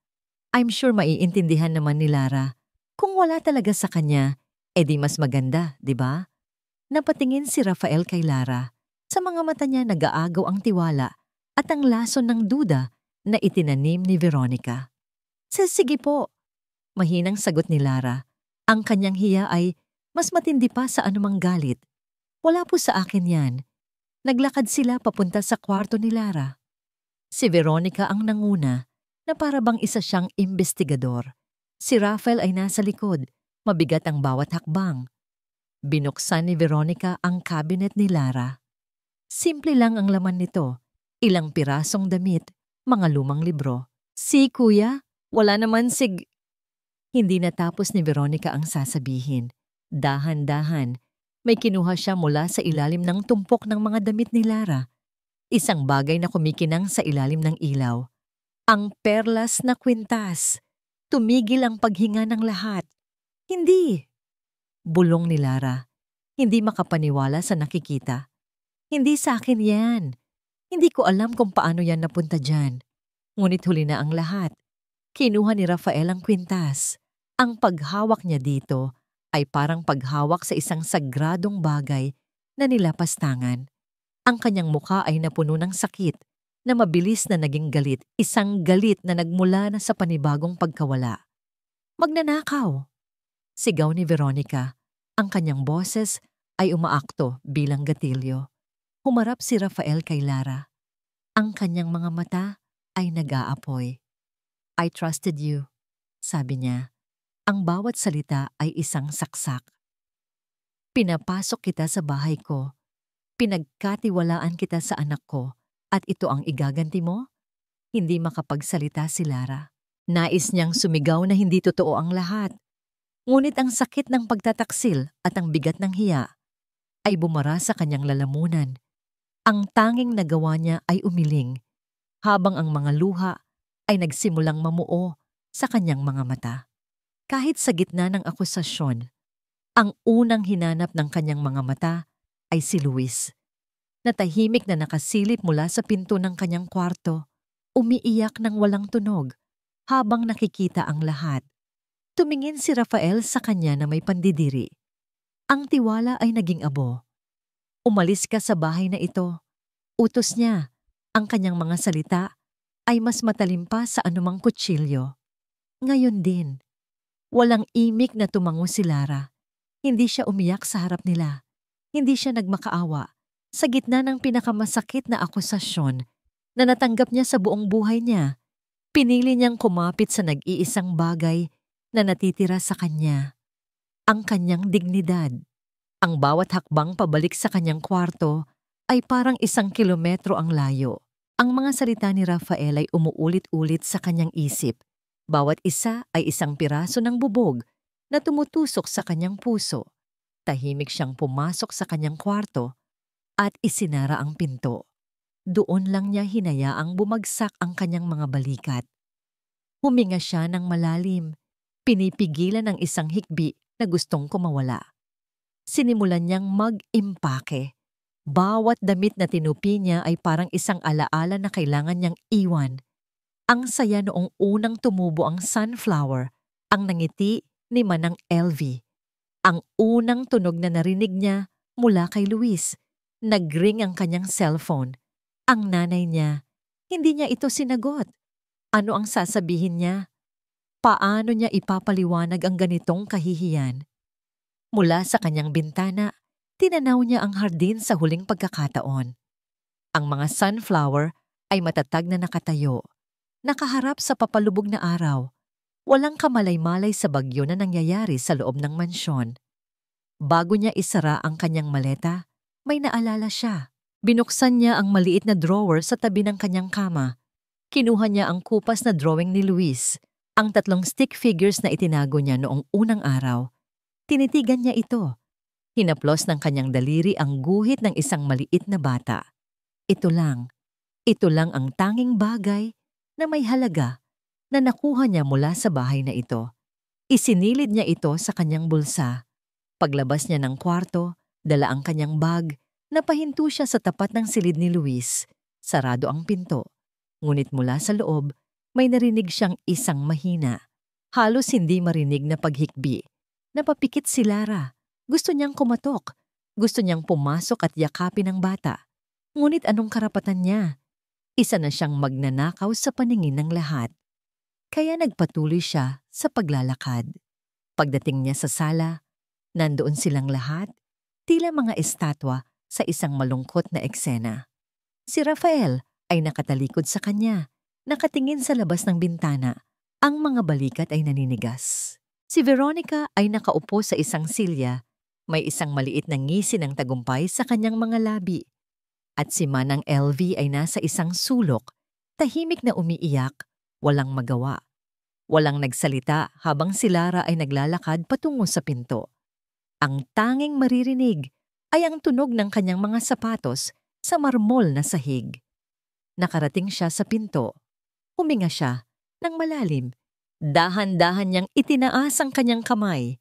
I'm sure maiintindihan naman ni Lara. Kung wala talaga sa kanya, edi mas maganda, di ba? Napatingin si Rafael kay Lara. Sa mga mata niya nag-aagaw ang tiwala at ang lason ng duda na itinanim ni Veronica. Sige po, mahinang sagot ni Lara. Ang kanyang hiya ay mas matindi pa sa anumang galit. Wala po sa akin yan. Naglakad sila papunta sa kwarto ni Lara. Si Veronica ang nanguna na para bang isa siyang imbestigador. Si Rafael ay nasa likod, mabigat ang bawat hakbang. Binuksan ni Veronica ang cabinet ni Lara. Simple lang ang laman nito, ilang pirasong damit, mga lumang libro. Si kuya, wala naman Hindi natapos ni Veronica ang sasabihin. Dahan-dahan, may kinuha siya mula sa ilalim ng tumpok ng mga damit ni Lara. Isang bagay na kumikinang sa ilalim ng ilaw. Ang perlas na kwintas. Tumigil ang paghinga ng lahat. Hindi! Bulong ni Lara. Hindi makapaniwala sa nakikita. Hindi sa akin yan. Hindi ko alam kung paano yan napunta dyan. Ngunit huli na ang lahat. Kinuha ni Rafael ang kwintas. Ang paghawak niya dito ay parang paghawak sa isang sagradong bagay na nilapastangan. Ang kanyang mukha ay napuno ng sakit na mabilis na naging galit, isang galit na nagmula na sa panibagong pagkawala. Magnanakaw! Sigaw ni Veronica. Ang kanyang boses ay umaakto bilang gatilyo. Humarap si Rafael kay Lara. Ang kanyang mga mata ay nag-aapoy. I trusted you, sabi niya. Ang bawat salita ay isang saksak. Pinapasok kita sa bahay ko. Pinagkatiwalaan kita sa anak ko at ito ang igaganti mo? Hindi makapagsalita si Lara. Nais niyang sumigaw na hindi totoo ang lahat. Ngunit ang sakit ng pagtataksil at ang bigat ng hiya ay bumara sa kanyang lalamunan. Ang tanging nagawa niya ay umiling, habang ang mga luha ay nagsimulang mamuo sa kanyang mga mata. Kahit sa gitna ng akusasyon, ang unang hinanap ng kanyang mga mata ay si Luis. Natahimik na nakasilip mula sa pinto ng kanyang kwarto, umiiyak ng walang tunog habang nakikita ang lahat. Tumingin si Rafael sa kanya na may pandidiri. Ang tiwala ay naging abo. Umalis ka sa bahay na ito. Utos niya. Ang kanyang mga salita ay mas matalim pa sa anumang kutsilyo. Ngayon din, walang imik na tumango si Lara. Hindi siya umiyak sa harap nila. Hindi siya nagmakaawa. Sa gitna ng pinakamasakit na akusasyon na natanggap niya sa buong buhay niya, pinili niyang kumapit sa nag-iisang bagay na natitira sa kanya. Ang kanyang dignidad. Ang bawat hakbang pabalik sa kanyang kwarto ay parang 1 kilometro ang layo. Ang mga salita ni Rafael ay umuulit-ulit sa kanyang isip. Bawat isa ay isang piraso ng bubog na tumutusok sa kanyang puso. Tahimik siyang pumasok sa kanyang kwarto at isinara ang pinto. Doon lang niya hinayaang bumagsak ang kanyang mga balikat. Huminga siya ng malalim, pinipigilan ng isang hikbi na gustong kumawala. Sinimulan niyang mag-impake. Bawat damit na tinupi niya ay parang isang alaala na kailangan niyang iwan. Ang saya noong unang tumubo ang sunflower, ang nangiti ni Manang LV. Ang unang tunog na narinig niya mula kay Luis. Nag-ring ang kanyang cellphone. Ang nanay niya, hindi niya ito sinagot. Ano ang sasabihin niya? Paano niya ipapaliwanag ang ganitong kahihiyan? Mula sa kanyang bintana, tinanaw niya ang hardin sa huling pagkakataon. Ang mga sunflower ay matatag na nakatayo, nakaharap sa papalubog na araw. Walang kamalay-malay sa bagyo na nangyayari sa loob ng mansyon. Bago niya isara ang kanyang maleta, may naalala siya. Binuksan niya ang maliit na drawer sa tabi ng kanyang kama. Kinuha niya ang kupas na drawing ni Luis, ang 3 stick figures na itinago niya noong unang araw. Tinitigan niya ito. Hinaplos ng kanyang daliri ang guhit ng isang maliit na bata. Ito lang ang tanging bagay na may halaga na nakuha niya mula sa bahay na ito. Isinilid niya ito sa kanyang bulsa. Paglabas niya ng kwarto, dala ang kanyang bag, napahinto siya sa tapat ng silid ni Luis. Sarado ang pinto. Ngunit mula sa loob, may narinig siyang isang mahina, halos hindi marinig na paghikbi. Napapikit si Lara. Gusto niyang kumatok. Gusto niyang pumasok at yakapin ang bata. Ngunit anong karapatan niya? Isa na siyang magnanakaw sa paningin ng lahat. Kaya nagpatuloy siya sa paglalakad. Pagdating niya sa sala, nandoon silang lahat, tila mga estatwa sa isang malungkot na eksena. Si Rafael ay nakatalikod sa kanya, nakatingin sa labas ng bintana. Ang mga balikat ay naninigas. Si Veronica ay nakaupo sa isang silya, may isang maliit na ngisi ng tagumpay sa kanyang mga labi. At si Manang LV ay nasa isang sulok, tahimik na umiiyak, walang magawa. Walang nagsalita habang si Lara ay naglalakad patungo sa pinto. Ang tanging maririnig ay ang tunog ng kanyang mga sapatos sa marmol na sahig. Nakarating siya sa pinto. Huminga siya ng malalim. Dahan-dahan niyang itinaas ang kanyang kamay.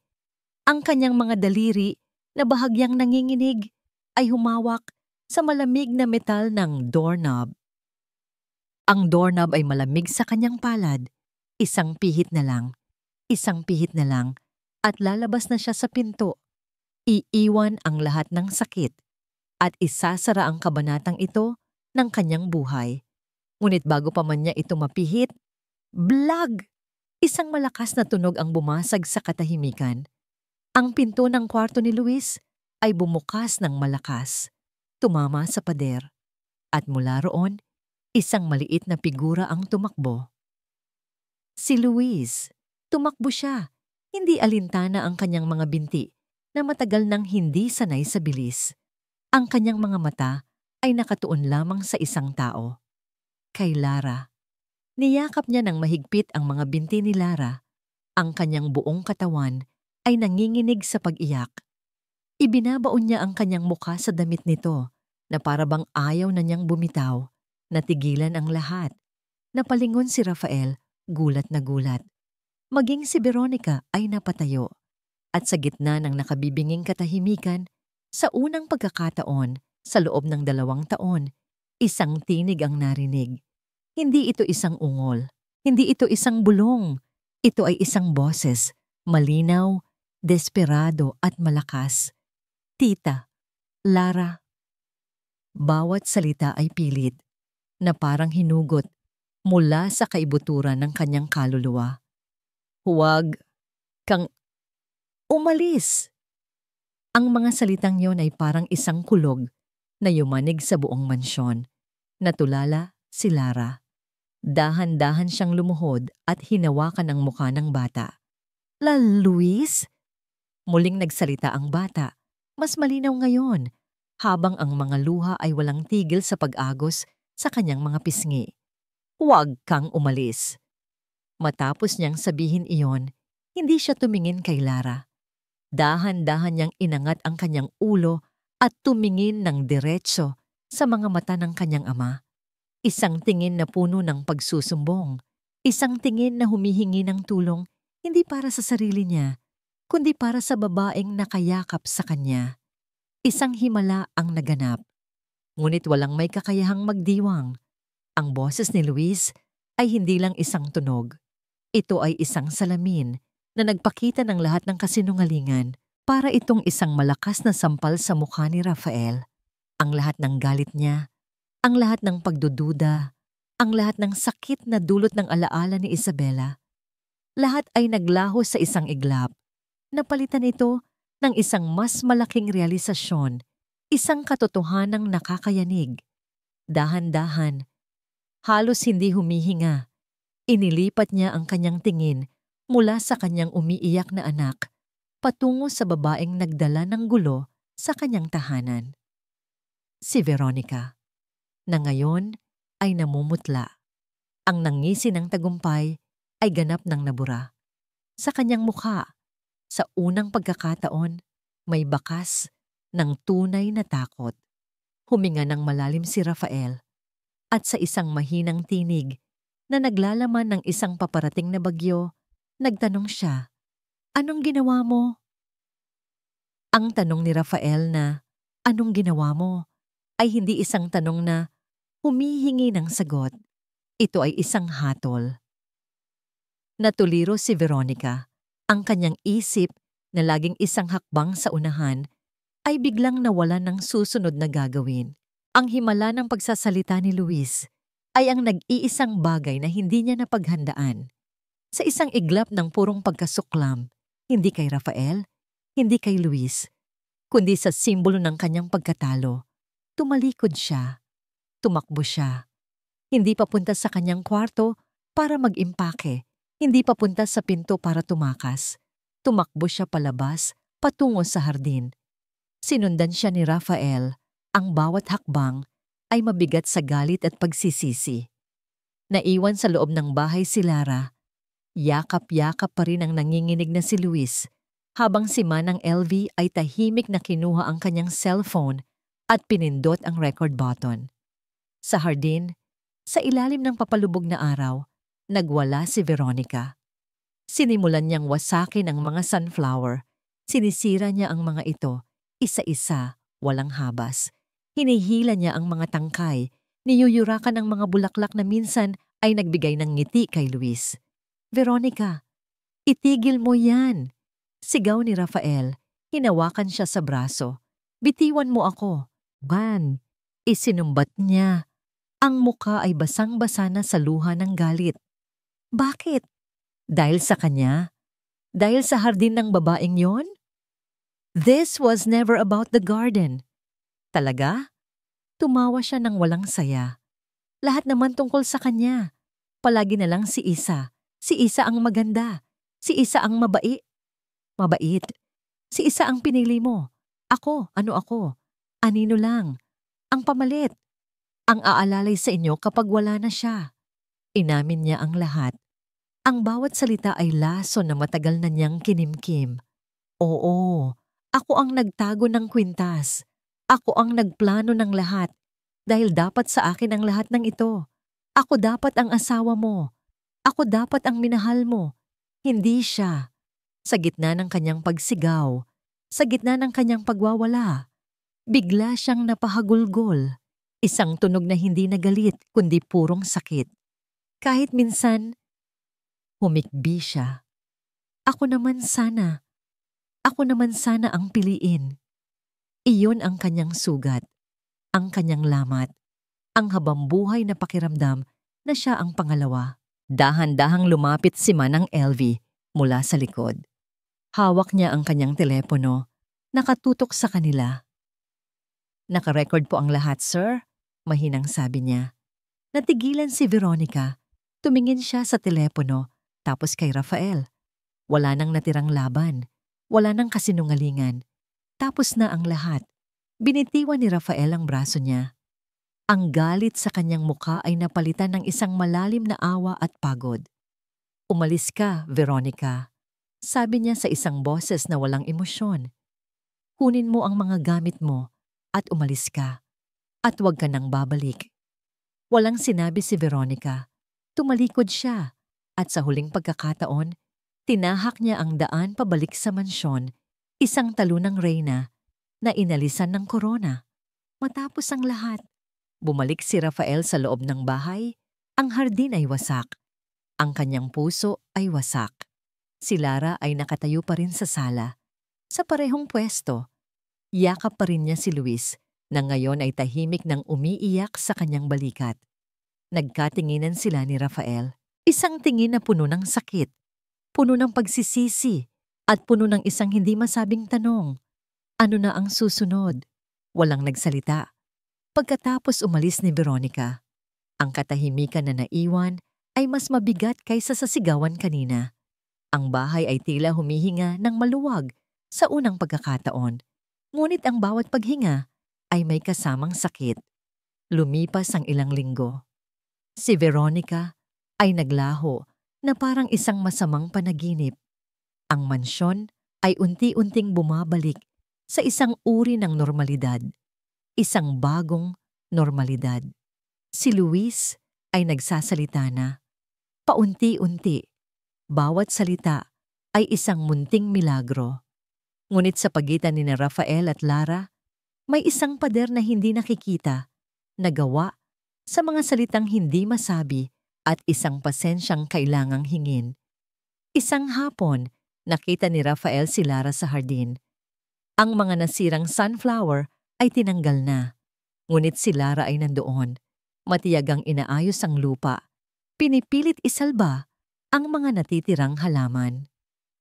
Ang kanyang mga daliri na bahagyang nanginginig ay humawak sa malamig na metal ng doorknob. Ang doorknob ay malamig sa kanyang palad. Isang pihit na lang, at lalabas na siya sa pinto. Iiwan ang lahat ng sakit at isasara ang kabanatang ito ng kanyang buhay. Ngunit bago pa man niya ito mapihit, blag! Isang malakas na tunog ang bumasag sa katahimikan. Ang pinto ng kwarto ni Luis ay bumukas ng malakas, tumama sa pader. At mula roon, isang maliit na figura ang tumakbo. Si Luis. Tumakbo siya. Hindi alintana ang kanyang mga binti na matagal nang hindi sanay sa bilis. Ang kanyang mga mata ay nakatuon lamang sa isang tao. Kay Lara. Niyakap niya ng mahigpit ang mga binti ni Lara. Ang kanyang buong katawan ay nanginginig sa pag-iyak. Ibinabaon niya ang kanyang mukha sa damit nito na parabang ayaw na niyang bumitaw. Natigilan ang lahat. Napalingon si Rafael, gulat na gulat. Maging si Veronica ay napatayo. At sa gitna ng nakabibinging katahimikan, sa unang pagkakataon, sa loob ng 2 taon, isang tinig ang narinig. Hindi ito isang ungol. Hindi ito isang bulong. Ito ay isang boses, malinaw, desperado at malakas. Tita, Lara. Bawat salita ay pilit, na parang hinugot mula sa kaibuturan ng kanyang kaluluwa. Huwag kang umalis! Ang mga salitang yon ay parang isang kulog na yumanig sa buong mansyon. Natulala si Lara. Dahan-dahan siyang lumuhod at hinawakan ang mukha ng bata. Luis? Muling nagsalita ang bata. Mas malinaw ngayon, habang ang mga luha ay walang tigil sa pag-agos sa kanyang mga pisngi. Huwag kang umalis. Matapos niyang sabihin iyon, hindi siya tumingin kay Lara. Dahan-dahan niyang inangat ang kanyang ulo at tumingin ng diretso sa mga mata ng kanyang ama. Isang tingin na puno ng pagsusumbong. Isang tingin na humihingi ng tulong hindi para sa sarili niya, kundi para sa babaeng nakayakap sa kanya. Isang himala ang naganap. Ngunit walang may kakayahang magdiwang. Ang boses ni Luis ay hindi lang isang tunog. Ito ay isang salamin na nagpakita ng lahat ng kasinungalingan para itong isang malakas na sampal sa mukha ni Rafael. Ang lahat ng galit niya, ang lahat ng pagdududa, ang lahat ng sakit na dulot ng alaala ni Isabela. Lahat ay naglaho sa isang iglap. Napalitan ito ng isang mas malaking realisasyon, isang katotohanang nakakayanig. Dahan-dahan, halos hindi humihinga, inilipat niya ang kanyang tingin mula sa kanyang umiiyak na anak patungo sa babaeng nagdala ng gulo sa kanyang tahanan. Si Veronica, na ngayon ay namumutla. Ang nangisi ng tagumpay ay ganap ng nabura. Sa kanyang mukha, sa unang pagkakataon, may bakas ng tunay na takot. Huminga ng malalim si Rafael at sa isang mahinang tinig na naglalaman ng isang paparating na bagyo, nagtanong siya, "Anong ginawa mo?" Ang tanong ni Rafael na, "Anong ginawa mo?" ay hindi isang tanong na humihingi ng sagot. Ito ay isang hatol. Natuliro si Veronica. Ang kanyang isip na laging isang hakbang sa unahan ay biglang nawalan ng susunod na gagawin. Ang himala ng pagsasalita ni Luis ay ang nag-iisang bagay na hindi niya napaghandaan. Sa isang iglap ng purong pagkasuklam, hindi kay Rafael, hindi kay Luis, kundi sa simbolo ng kanyang pagkatalo, tumalikod siya, tumakbo siya. Hindi papunta sa kanyang kwarto para mag-impake, hindi papunta sa pinto para tumakas. Tumakbo siya palabas, patungo sa hardin. Sinundan siya ni Rafael. Ang bawat hakbang ay mabigat sa galit at pagsisisi. Naiwan sa loob ng bahay si Lara. Yakap-yakap pa rin ang nanginginig na si Luis, habang si Manang LV ay tahimik na kinuha ang kanyang cellphone at pinindot ang record button. Sa hardin, sa ilalim ng papalubog na araw, nagwala si Veronica. Sinimulan niyang wasakin ang mga sunflower. Sinisira niya ang mga ito, isa-isa, walang habas. Hinihila niya ang mga tangkay, niyuyurakan ang mga bulaklak na minsan ay nagbigay ng ngiti kay Luis. Veronica, itigil mo yan! Sigaw ni Rafael. Hinawakan siya sa braso. Bitiwan mo ako. Ban! Isinumbat niya. Ang muka ay basang-basa na sa luha ng galit. Bakit? Dahil sa kanya? Dahil sa hardin ng babaeng yon? This was never about the garden. Talaga? Tumawa siya ng walang saya. Lahat naman tungkol sa kanya. Palagi na lang si Isa. Si Isa ang maganda. Si Isa ang mabait. Si Isa ang pinili mo. Ako, ano ako? Anino lang. Ang pamalit. Ang aalalay sa inyo kapag wala na siya. Inamin niya ang lahat. Ang bawat salita ay laso na matagal na niyang kinimkim. Oo, ako ang nagtago ng kwintas. Ako ang nagplano ng lahat. Dahil dapat sa akin ang lahat ng ito. Ako dapat ang asawa mo. Ako dapat ang minahal mo. Hindi siya. Sa gitna ng kanyang pagsigaw, sa gitna ng kanyang pagwawala, bigla siyang napahagulgol. Isang tunog na hindi nagalit kundi purong sakit. Kahit minsan, humikbi siya. Ako naman sana ang piliin. Iyon ang kanyang sugat, ang kanyang lamat, ang habambuhay na pakiramdam na siya ang pangalawa. Dahan-dahang lumapit si Manang LV mula sa likod. Hawak niya ang kanyang telepono, nakatutok sa kanila. Naka-record po ang lahat, sir, mahinang sabi niya. Natigilan si Veronica. Tumingin siya sa telepono, tapos kay Rafael. Wala nang natirang laban. Wala nang kasinungalingan. Tapos na ang lahat. Binitiwan ni Rafael ang braso niya. Ang galit sa kanyang muka ay napalitan ng isang malalim na awa at pagod. Umalis ka, Veronica. Sabi niya sa isang boses na walang emosyon. Kunin mo ang mga gamit mo at umalis ka. At huwag ka nang babalik. Walang sinabi si Veronica. Tumalikod siya at sa huling pagkakataon, tinahak niya ang daan pabalik sa mansyon, isang talunang reyna na inalisan ng korona. Matapos ang lahat, bumalik si Rafael sa loob ng bahay. Ang hardin ay wasak. Ang kanyang puso ay wasak. Si Lara ay nakatayo pa rin sa sala. Sa parehong pwesto, yakap pa rin niya si Luis na ngayon ay tahimik nang umiiyak sa kanyang balikat. Nagkatinginan sila ni Rafael. Isang tingin na puno ng sakit, puno ng pagsisisi, at puno ng isang hindi masabing tanong. Ano na ang susunod? Walang nagsalita. Pagkatapos umalis ni Veronica, ang katahimikan na naiwan ay mas mabigat kaysa sa sigawan kanina. Ang bahay ay tila humihinga ng maluwag sa unang pagkakataon. Ngunit ang bawat paghinga ay may kasamang sakit. Lumipas ang ilang linggo. Si Veronica ay naglaho na parang isang masamang panaginip. Ang mansyon ay unti-unting bumabalik sa isang uri ng normalidad. Isang bagong normalidad. Si Luis ay nagsasalita na. Paunti-unti, bawat salita ay isang munting milagro. Ngunit sa pagitan ni Rafael at Lara, may isang pader na hindi nakikita, nagawa sa mga salitang hindi masabi at isang pasensyang kailangang hingin. Isang hapon, nakita ni Rafael si Lara sa hardin. Ang mga nasirang sunflower ay tinanggal na. Ngunit si Lara ay nandoon. Matiyagang inaayos ang lupa. Pinipilit isalba ang mga natitirang halaman.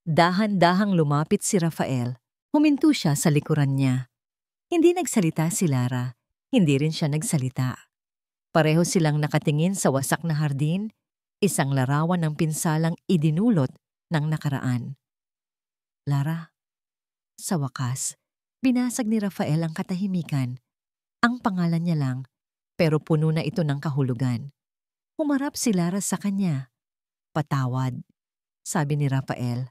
Dahan-dahang lumapit si Rafael. Huminto siya sa likuran niya. Hindi nagsalita si Lara. Hindi rin siya nagsalita. Pareho silang nakatingin sa wasak na hardin, isang larawan ng pinsalang idinulot ng nakaraan. Lara, sa wakas, binasag ni Rafael ang katahimikan. Ang pangalan niya lang, pero puno na ito ng kahulugan. Humarap si Lara sa kanya. Patawad, sabi ni Rafael.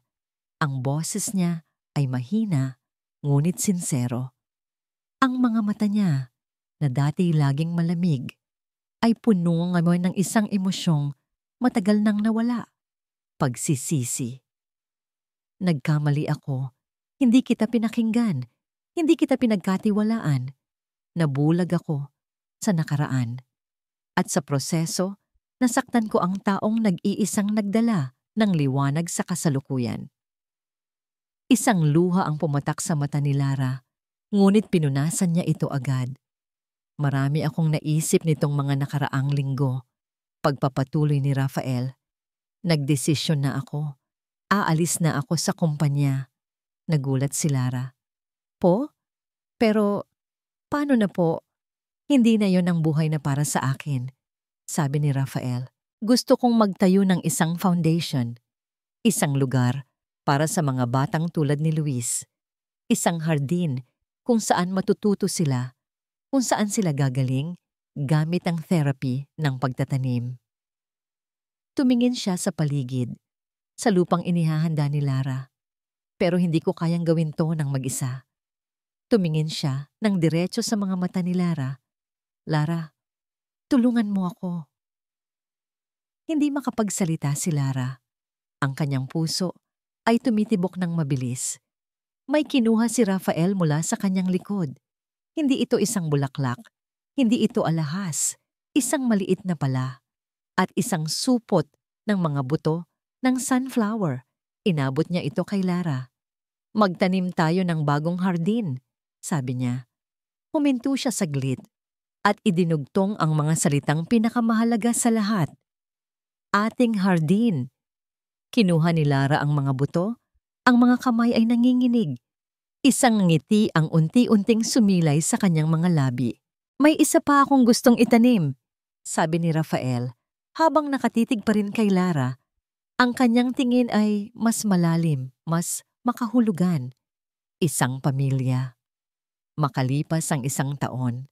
Ang boses niya ay mahina, ngunit sinsero. Ang mga mata niya, na dati laging malamig, ay puno ngayon ng isang emosyong matagal nang nawala. Pagsisisi. Nagkamali ako. Hindi kita pinakinggan. Hindi kita pinagkatiwalaan. Nabulag ako sa nakaraan. At sa proseso, nasaktan ko ang taong nag-iisang nagdala ng liwanag sa kasalukuyan. Isang luha ang pumatak sa mata ni Lara, ngunit pinunasan niya ito agad. Marami akong naisip nitong mga nakaraang linggo. Pagpapatuloy ni Rafael, nagdesisyon na ako. Aalis na ako sa kumpanya. Nagulat si Lara. Po? Pero paano na po? Hindi na yon ang buhay na para sa akin. Sabi ni Rafael. Gusto kong magtayo ng isang foundation. Isang lugar para sa mga batang tulad ni Luis. Isang hardin kung saan matututo sila, kung saan sila gagaling gamit ang therapy ng pagtatanim. Tumingin siya sa paligid, sa lupang inihahanda ni Lara. Pero hindi ko kayang gawin to ng mag-isa. Tumingin siya ng diretso sa mga mata ni Lara. Lara, tulungan mo ako. Hindi makapagsalita si Lara. Ang kanyang puso ay tumitibok ng mabilis. May kinuha si Rafael mula sa kanyang likod. Hindi ito isang bulaklak. Hindi ito alahas. Isang maliit na pala. At isang supot ng mga buto ng sunflower. Inabot niya ito kay Lara. Magtanim tayo ng bagong hardin, sabi niya. Huminto siya saglit at idinugtong ang mga salitang pinakamahalaga sa lahat. Ating hardin. Kinuha ni Lara ang mga buto, ang mga kamay ay nanginginig. Isang ngiti ang unti-unting sumilay sa kanyang mga labi. May isa pa akong gustong itanim, sabi ni Rafael, habang nakatitig pa rin kay Lara. Ang kanyang tingin ay mas malalim, mas makahulugan. Isang pamilya. Makalipas ang isang taon,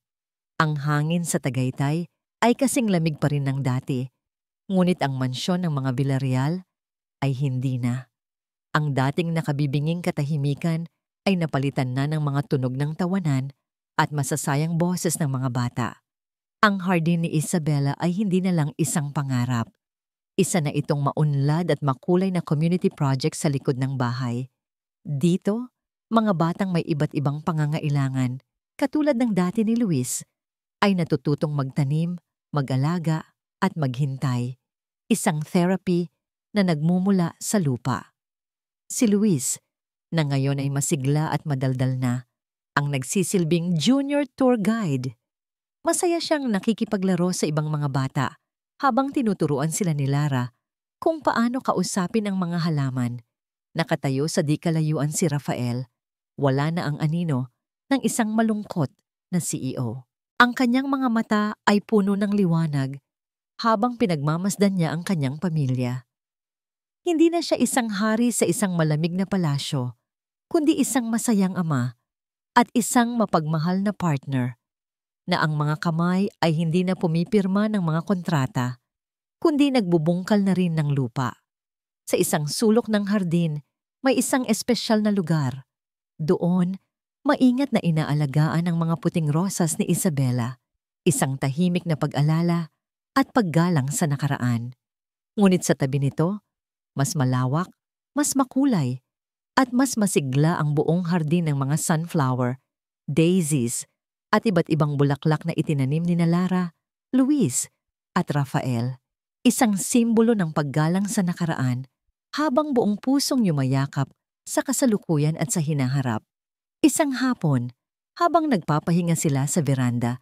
ang hangin sa Tagaytay ay kasing lamig pa rin ng dati. Ngunit ang mansyon ng mga Villarreal ay hindi na. Ang dating nakabibinging katahimikan ay napalitan na ng mga tunog ng tawanan at masasayang boses ng mga bata. Ang hardin ni Isabela ay hindi na lang isang pangarap. Isa na itong maunlad at makulay na community project sa likod ng bahay. Dito, mga batang may iba't ibang pangangailangan, katulad ng dati ni Luis, ay natututong magtanim, mag-alaga at maghintay. Isang therapy na nagmumula sa lupa. Si Luis, na ngayon ay masigla at madaldal na, ang nagsisilbing junior tour guide. Masaya siyang nakikipaglaro sa ibang mga bata habang tinuturuan sila ni Lara kung paano kausapin ang mga halaman. Nakatayo sa di kalayuan si Rafael. Wala na ang anino ng isang malungkot na CEO. Ang kanyang mga mata ay puno ng liwanag habang pinagmamasdan niya ang kanyang pamilya. Hindi na siya isang hari sa isang malamig na palasyo, kundi isang masayang ama at isang mapagmahal na partner na ang mga kamay ay hindi na pumipirma ng mga kontrata, kundi nagbubungkal na rin ng lupa. Sa isang sulok ng hardin, may isang espesyal na lugar. Doon, maingat na inaalagaan ang mga puting rosas ni Isabela, isang tahimik na pag-alala at paggalang sa nakaraan. Ngunit sa tabi nito, mas malawak, mas makulay, at mas masigla ang buong hardin ng mga sunflower, daisies, at iba't ibang bulaklak na itinanim ni Lara, Luis, at Rafael. Isang simbolo ng paggalang sa nakaraan habang buong pusong yumayakap sa kasalukuyan at sa hinaharap. Isang hapon, habang nagpapahinga sila sa veranda,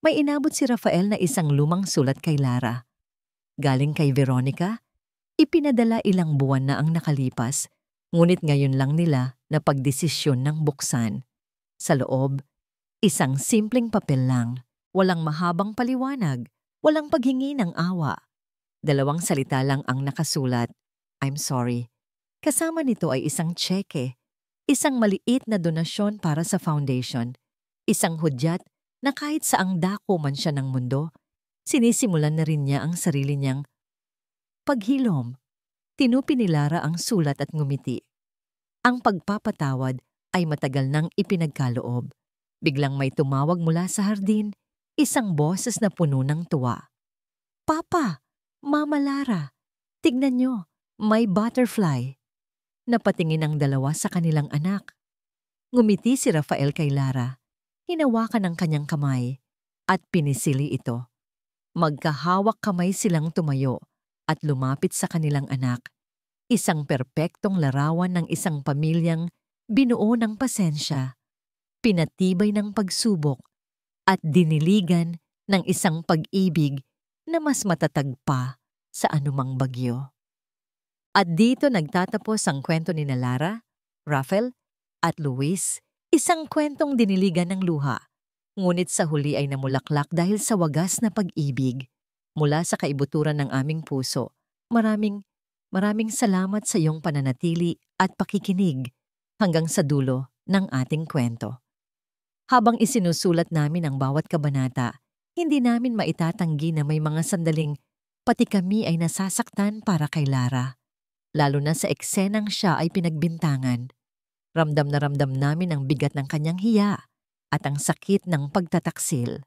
may inabot si Rafael na isang lumang sulat kay Lara. Galing kay Veronica, ipinadala ilang buwan na ang nakalipas, ngunit ngayon lang nila na pagdesisyon ng buksan. Sa loob, isang simpleng papel lang, walang mahabang paliwanag, walang paghingi ng awa. 2 salita lang ang nakasulat, "I'm sorry." Kasama nito ay isang tseke, isang maliit na donasyon para sa foundation, isang hudyat na kahit saang dako man siya ng mundo, sinisimulan na rin niya ang sarili niyang paghilom. Tinupi ni Lara ang sulat at ngumiti. Ang pagpapatawad ay matagal nang ipinagkaloob. Biglang may tumawag mula sa hardin, isang boses na puno ng tuwa. "Papa! Mama Lara! Tignan niyo, may butterfly!" Napatingin ang dalawa sa kanilang anak. Ngumiti si Rafael kay Lara, hinawakan ang kanyang kamay, at pinisili ito. Magkahawak kamay silang tumayo at lumapit sa kanilang anak. Isang perpektong larawan ng isang pamilyang binuo ng pasensya, pinatibay ng pagsubok, at diniligan ng isang pag-ibig na mas matatag pa sa anumang bagyo. At dito nagtatapos ang kwento ni Lara, Rafael, at Luis, isang kwentong diniligan ng luha. Ngunit sa huli ay namulaklak dahil sa wagas na pag-ibig. Mula sa kaibuturan ng aming puso, maraming salamat sa iyong pananatili at pakikinig hanggang sa dulo ng ating kwento. Habang isinusulat namin ang bawat kabanata, hindi namin maitatanggi na may mga sandaling pati kami ay nasasaktan para kay Lara. Lalo na sa eksenang siya ay pinagbintangan. Ramdam na ramdam namin ang bigat ng kanyang hiya at ang sakit ng pagtataksil.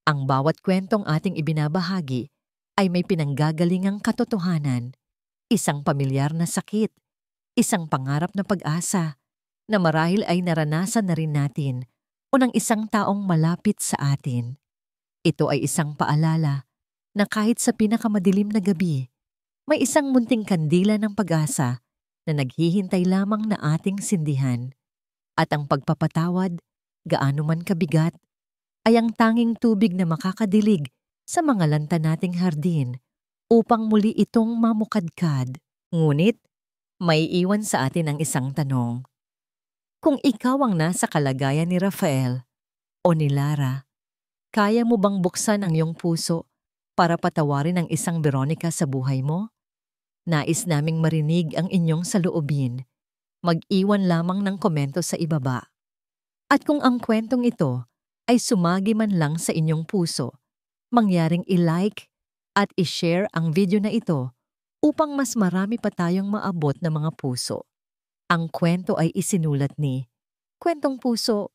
Ang bawat kwentong ating ibinabahagi ay may pinanggagalingang katotohanan, isang pamilyar na sakit, isang pangarap na pag-asa na marahil ay naranasan na rin natin o ng isang taong malapit sa atin. Ito ay isang paalala na kahit sa pinakamadilim na gabi, may isang munting kandila ng pag-asa na naghihintay lamang na ating sindihan. At ang pagpapatawad, gaano man kabigat, ay ang tanging tubig na makakadilig sa mga lanta nating hardin upang muli itong mamukadkad. Ngunit, may iwan sa atin ang isang tanong. Kung ikaw ang nasa kalagayan ni Rafael o ni Lara, kaya mo bang buksan ang iyong puso para patawarin ang isang Veronica sa buhay mo? Nais naming marinig ang inyong saloobin. Mag-iwan lamang ng komento sa ibaba. At kung ang kwentong ito ay sumagi man lang sa inyong puso, mangyaring i-like at i-share ang video na ito upang mas marami pa tayong maabot na mga puso. Ang kwento ay isinulat ni Kwentong Puso